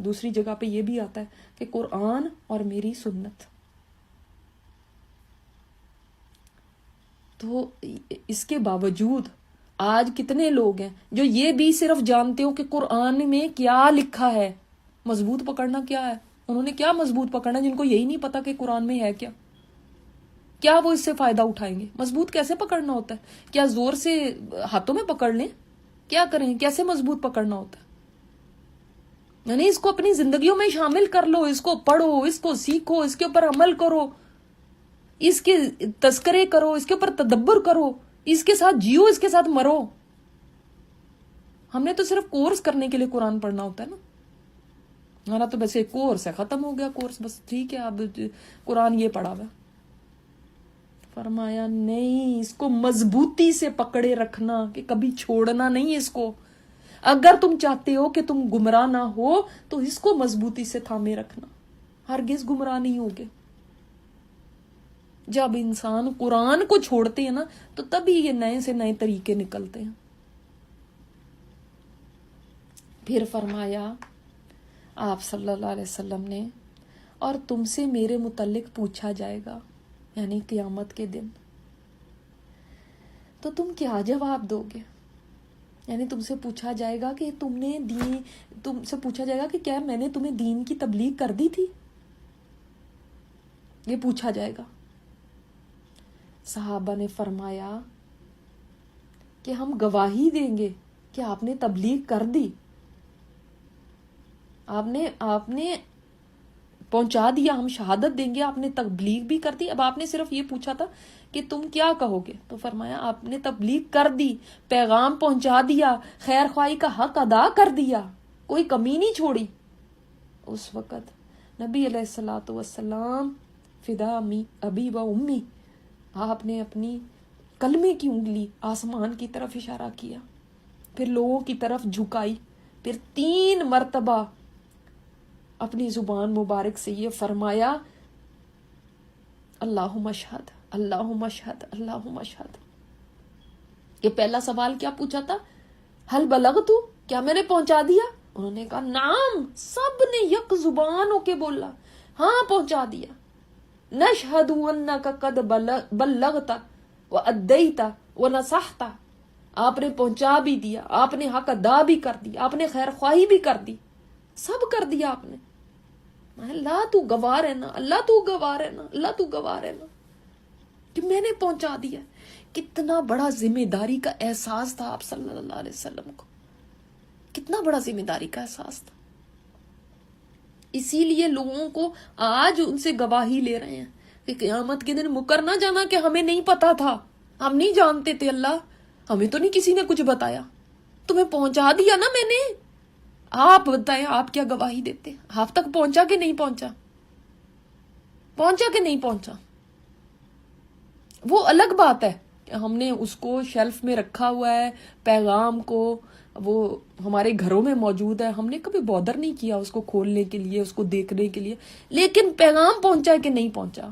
دوسری جگہ پہ یہ بھی آتا ہے کہ قرآن اور میری سنت۔ تو اس کے باوجود آج کتنے لوگ ہیں جو یہ بھی صرف جانتے ہو کہ قرآن میں کیا لکھا ہے، مضبوط پکڑنا کیا ہے، انہوں نے کیا مضبوط پکڑنا، جن کو یہی نہیں پتا کہ قرآن میں ہے کیا وہ اس سے فائدہ اٹھائیں گے۔ مضبوط کیسے پکڑنا ہوتا ہے؟ کیا زور سے ہاتھوں میں پکڑ لیں؟ کیا کریں؟ کیسے مضبوط پکڑنا ہوتا ہے؟ یعنی اس کو اپنی زندگیوں میں شامل کر لو، اس کو پڑھو، اس کو سیکھو، اس کے اوپر عمل کرو، اس کے تذکرے کرو، اس کے اوپر تدبر کرو، اس کے ساتھ جیو، اس کے ساتھ مرو۔ ہم نے تو صرف کورس کرنے کے لیے قرآن پڑھنا ہوتا ہے نا، ہمارا تو بس ایک کورس ہے، ختم ہو گیا کورس، بس ٹھیک ہے اب قرآن یہ پڑھا ہوا۔ فرمایا نہیں، اس کو مضبوطی سے پکڑے رکھنا کہ کبھی چھوڑنا نہیں اس کو۔ اگر تم چاہتے ہو کہ تم گمراہ نہ ہو تو اس کو مضبوطی سے تھامے رکھنا، ہرگز گمراہ نہیں ہوگے۔ جب انسان قرآن کو چھوڑتے ہیں نا تو تبھی یہ نئے سے نئے طریقے نکلتے ہیں۔ پھر فرمایا آپ صلی اللہ علیہ وسلم نے اور تم سے میرے متعلق پوچھا جائے گا، یعنی قیامت کے دن، تو تم کیا جواب دو گے؟ یعنی تم سے پوچھا جائے گا کہ تم سے پوچھا جائے گا کہ کیا میں نے تمہیں دین کی تبلیغ کر دی تھی؟ یہ پوچھا جائے گا۔ صحابہ نے فرمایا کہ ہم گواہی دیں گے کہ آپ نے تبلیغ کر دی، آپ نے پہنچا دیا، ہم شہادت دیں گے آپ نے تبلیغ بھی کر دی۔ اب آپ نے صرف یہ پوچھا تھا کہ تم کیا کہو گے، تو فرمایا آپ نے تبلیغ کر دی، پیغام پہنچا دیا، خیر خواہی کا حق ادا کر دیا، کوئی کمی نہیں چھوڑی۔ اس وقت نبی علیہ الصلوۃ والسلام فدا ابی و امی، آپ نے اپنی کلمے کی انگلی آسمان کی طرف اشارہ کیا، پھر لوگوں کی طرف جھکائی، پھر 3 مرتبہ اپنی زبان مبارک سے یہ فرمایا اللہم اشہد اللہم اشہد اللہم اشہد۔ یہ پہلا سوال کیا پوچھا تھا؟ حل بلغت، کیا میں نے پہنچا دیا؟ انہوں نے کہا نعم، سب نے یک زبان ہو کے بولا ہاں پہنچا دیا۔ نشہد انک قد بلغت وادیت ونصحت، آپ نے پہنچا بھی دیا، آپ نے حق ادا بھی کر دیا، آپ نے خیر خواہی بھی کر دی، سب کر دیا آپ نے۔ اللہ تو گواہ ہے نا، اللہ تو گواہ ہے نا، اللہ تو گواہ ہے نا کہ میں نے پہنچا دیا۔ کتنا بڑا ذمہ داری کا احساس تھا آپ صلی اللہ علیہ وسلم کو، کتنا بڑا ذمہ داری کا احساس تھا۔ اسی لیے لوگوں کو آج ان سے گواہی لے رہے ہیں کہ قیامت کے دن مکر نہ جانا کہ ہمیں نہیں پتا تھا، ہم نہیں جانتے تھے، اللہ ہمیں تو نہیں کسی نے کچھ بتایا، تمہیں پہنچا دیا نا میں نے۔ آپ بتائیں آپ کیا گواہی دیتے ہیں؟ آپ تک پہنچا کہ نہیں پہنچا؟ پہنچا کہ نہیں پہنچا؟ وہ الگ بات ہے کہ ہم نے اس کو شیلف میں رکھا ہوا ہے پیغام کو، وہ ہمارے گھروں میں موجود ہے، ہم نے کبھی بودر نہیں کیا اس کو کھولنے کے لیے، اس کو دیکھنے کے لیے، لیکن پیغام پہنچا ہے کہ نہیں پہنچا؟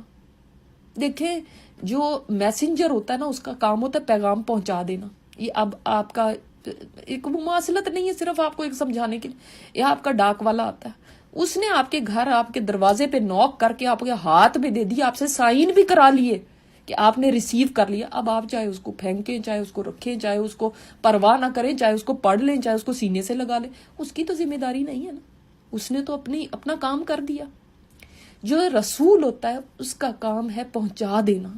دیکھیں جو میسنجر ہوتا ہے نا، اس کا کام ہوتا ہے پیغام پہنچا دینا۔ یہ اب آپ کا ایک مماثلت نہیں ہے، صرف آپ کو ایک سمجھانے کے لیے، یہ آپ کا ڈاک والا آتا ہے، اس نے آپ کے گھر آپ کے دروازے پہ نوک کر کے آپ کے ہاتھ میں دے دیا، آپ سے سائن بھی کرا لیے کہ آپ نے ریسیو کر لیا۔ اب آپ چاہے اس کو پھینکیں، چاہے اس کو رکھیں، چاہے اس کو پرواہ نہ کریں، چاہے اس کو پڑھ لیں، چاہے اس کو سینے سے لگا لیں، اس کی تو ذمہ داری نہیں ہے نا، اس نے تو اپنا کام کر دیا۔ جو رسول ہوتا ہے اس کا کام ہے پہنچا دینا،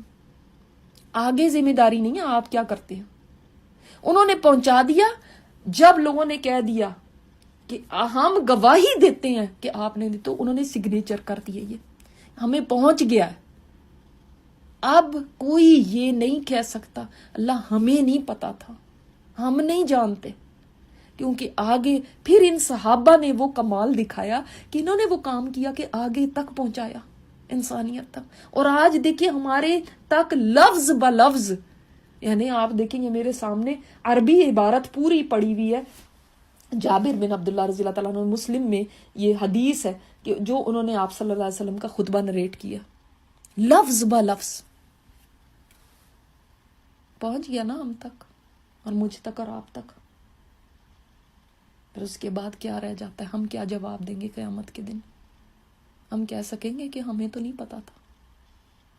آگے ذمہ داری نہیں ہے آپ کیا کرتے ہیں۔ انہوں نے پہنچا دیا۔ جب لوگوں نے کہہ دیا کہ ہم گواہی دیتے ہیں کہ آپ نے، تو انہوں نے سگنیچر کر دیا، یہ ہمیں پہنچ گیا ہے۔ اب کوئی یہ نہیں کہہ سکتا اللہ ہمیں نہیں پتا تھا، ہم نہیں جانتے، کیونکہ آگے پھر ان صحابہ نے وہ کمال دکھایا کہ انہوں نے وہ کام کیا کہ آگے تک پہنچایا انسانیت تک۔ اور آج دیکھیں ہمارے تک لفظ بلفظ، یعنی آپ دیکھیں گے میرے سامنے عربی عبارت پوری پڑی ہوئی ہے، جابر بن عبداللہ رضی اللہ تعالیٰ عنہ، مسلم میں یہ حدیث ہے کہ جو انہوں نے آپ صلی اللہ علیہ وسلم کا خطبہ نریٹ کیا، لفظ بلفظ پہنچ گیا نا ہم تک اور مجھ تک اور آپ تک۔ پھر اس کے بعد کیا رہ جاتا ہے؟ ہم کیا جواب دیں گے قیامت کے دن؟ ہم کہہ سکیں گے کہ ہمیں تو نہیں پتا تھا،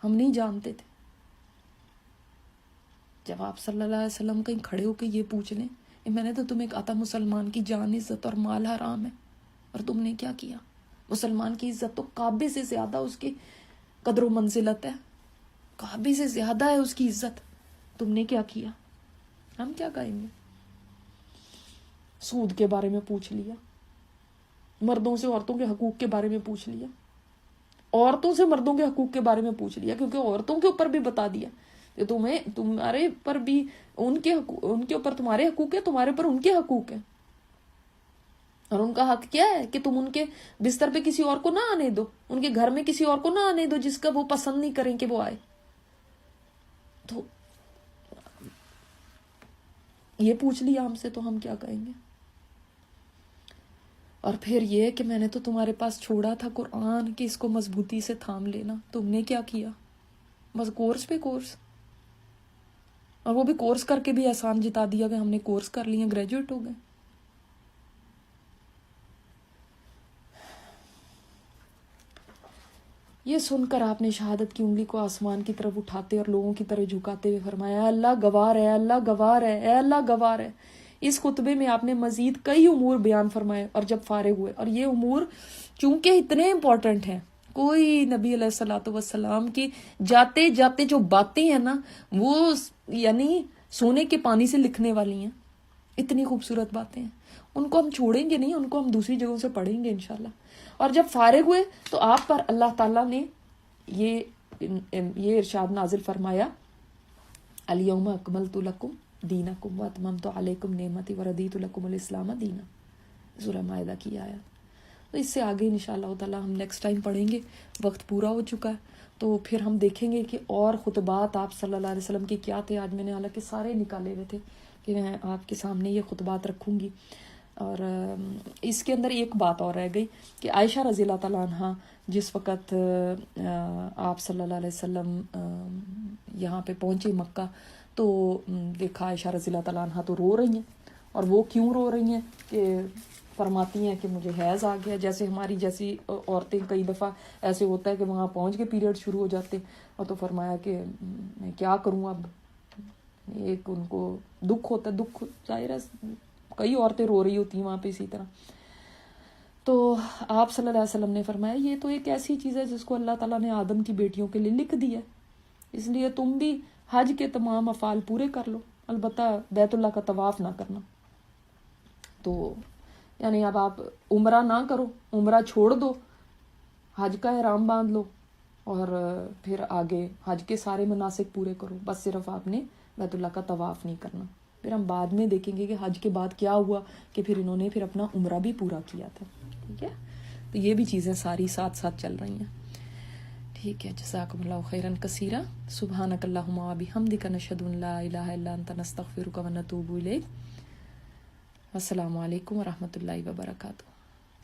ہم نہیں جانتے تھے؟ جب آپ صلی اللہ علیہ وسلم کہیں کھڑے ہو کے یہ پوچھ لیں میں نے تو تمہیں کہا تھا مسلمان کی جان عزت اور مال حرام ہے، اور تم نے کیا کیا؟ مسلمان کی عزت تو کعبے سے زیادہ اس کی قدر و منزلت ہے، کعبے سے زیادہ ہے اس کی عزت، تم نے کیا کیا؟ ہم کیا کہیں گے؟ سود کے بارے میں پوچھ لیا، مردوں سے عورتوں کے حقوق کے بارے میں پوچھ لیا، عورتوں سے مردوں کے حقوق کے بارے میں پوچھ لیا، کیونکہ عورتوں کے اوپر بھی بتا دیا کہ تمہارے پر بھی ان کے اوپر تمہارے حقوق ہے، تمہارے پر ان کے حقوق ہیں، اور ان کا حق کیا ہے کہ تم ان کے بستر پہ کسی اور کو نہ آنے دو، ان کے گھر میں کسی اور کو نہ آنے دو جس کا وہ پسند نہیں کریں کہ وہ آئے۔ تو یہ پوچھ لیا ہم سے، تو ہم کیا کہیں گے؟ اور پھر یہ کہ میں نے تو تمہارے پاس چھوڑا تھا قرآن کہ اس کو مضبوطی سے تھام لینا، تم نے کیا کیا؟ بس کورس پہ کورس، اور وہ بھی کورس کر کے بھی احسان جتا دیا کہ ہم نے کورس کر لیا، گریجویٹ ہو گئے۔ یہ سن کر آپ نے شہادت کی انگلی کو آسمان کی طرف اٹھاتے اور لوگوں کی طرح جھکاتے ہوئے فرمایا، اے اللہ گوار ہے، اے اللہ گوار ہے، اے اللہ گوار ہے۔ اس خطبے میں آپ نے مزید کئی امور بیان فرمائے، اور جب فارغ ہوئے، اور یہ امور چونکہ اتنے امپورٹنٹ ہیں، کوئی نبی علیہ الصلوۃ والسلام کی جاتے جاتے جو باتیں ہیں نا، وہ یعنی سونے کے پانی سے لکھنے والی ہیں، اتنی خوبصورت باتیں ہیں، ان کو ہم چھوڑیں گے نہیں، ان کو ہم دوسری جگہوں سے پڑھیں گے انشاءاللہ۔ اور جب فارغ ہوئے تو آپ پر اللہ تعالیٰ نے یہ ارشاد نازل فرمایا، الیوم اکملت لکم دینکم واتممت علیکم نعمتی وردیت لکم الاسلام دینا، سورہ مائدہ کی آیت۔ تو اس سے آگے انشاءاللہ تعالیٰ ہم نیکسٹ ٹائم پڑھیں گے. وقت پورا ہو چکا ہے تو پھر ہم دیکھیں گے کہ اور خطبات آپ صلی اللہ علیہ وسلم کے کیا تھے. آج میں نے حالانکہ سارے نکالے ہوئے تھے کہ میں آپ کے سامنے یہ خطبات رکھوں گی. اور اس کے اندر ایک بات اور رہ گئی کہ عائشہ رضی اللہ تعالیٰ عنہ جس وقت آپ صلی اللہ علیہ وسلم یہاں پہ پہنچے مکہ تو دیکھا عائشہ رضی اللہ تعالیٰ عنہ تو رو رہی ہیں. اور وہ کیوں رو رہی ہیں کہ فرماتی ہیں کہ مجھے حیض آ گیا. جیسے ہماری جیسی عورتیں کئی دفعہ ایسے ہوتا ہے کہ وہاں پہنچ کے پیریڈ شروع ہو جاتے اور تو فرمایا کہ میں کیا کروں اب. ایک ان کو دکھ ہوتا ہے, دکھ ظاہر ہے کئی عورتیں رو رہی ہوتی ہیں وہاں پہ اسی طرح. تو آپ صلی اللہ علیہ وسلم نے فرمایا یہ تو ایک ایسی چیز ہے جس کو اللہ تعالیٰ نے آدم کی بیٹیوں کے لیے لکھ دیا ہے, اس لیے تم بھی حج کے تمام افعال پورے کر لو, البتہ بیت اللہ کا طواف نہ کرنا. تو یعنی اب آپ عمرہ نہ کرو, عمرہ چھوڑ دو, حج کا احرام باندھ لو اور پھر آگے حج کے سارے مناسک پورے کرو. بس صرف آپ نے بیت اللہ کا طواف نہیں کرنا. پھر ہم بعد میں دیکھیں گے کہ حج کے بعد کیا ہوا کہ پھر انہوں نے پھر اپنا عمرہ بھی پورا کیا تھا. ٹھیک ہے, تو یہ بھی چیزیں ساری ساتھ ساتھ چل رہی ہیں. ٹھیک ہے, جزاکم اللہ خیرا کثیرا. سبحانک اللہم و بحمدک نشہد ان لا الہ الا انت نستغفرک و نتوب الیک. السلام علیکم ورحمۃ اللہ وبرکاتہ.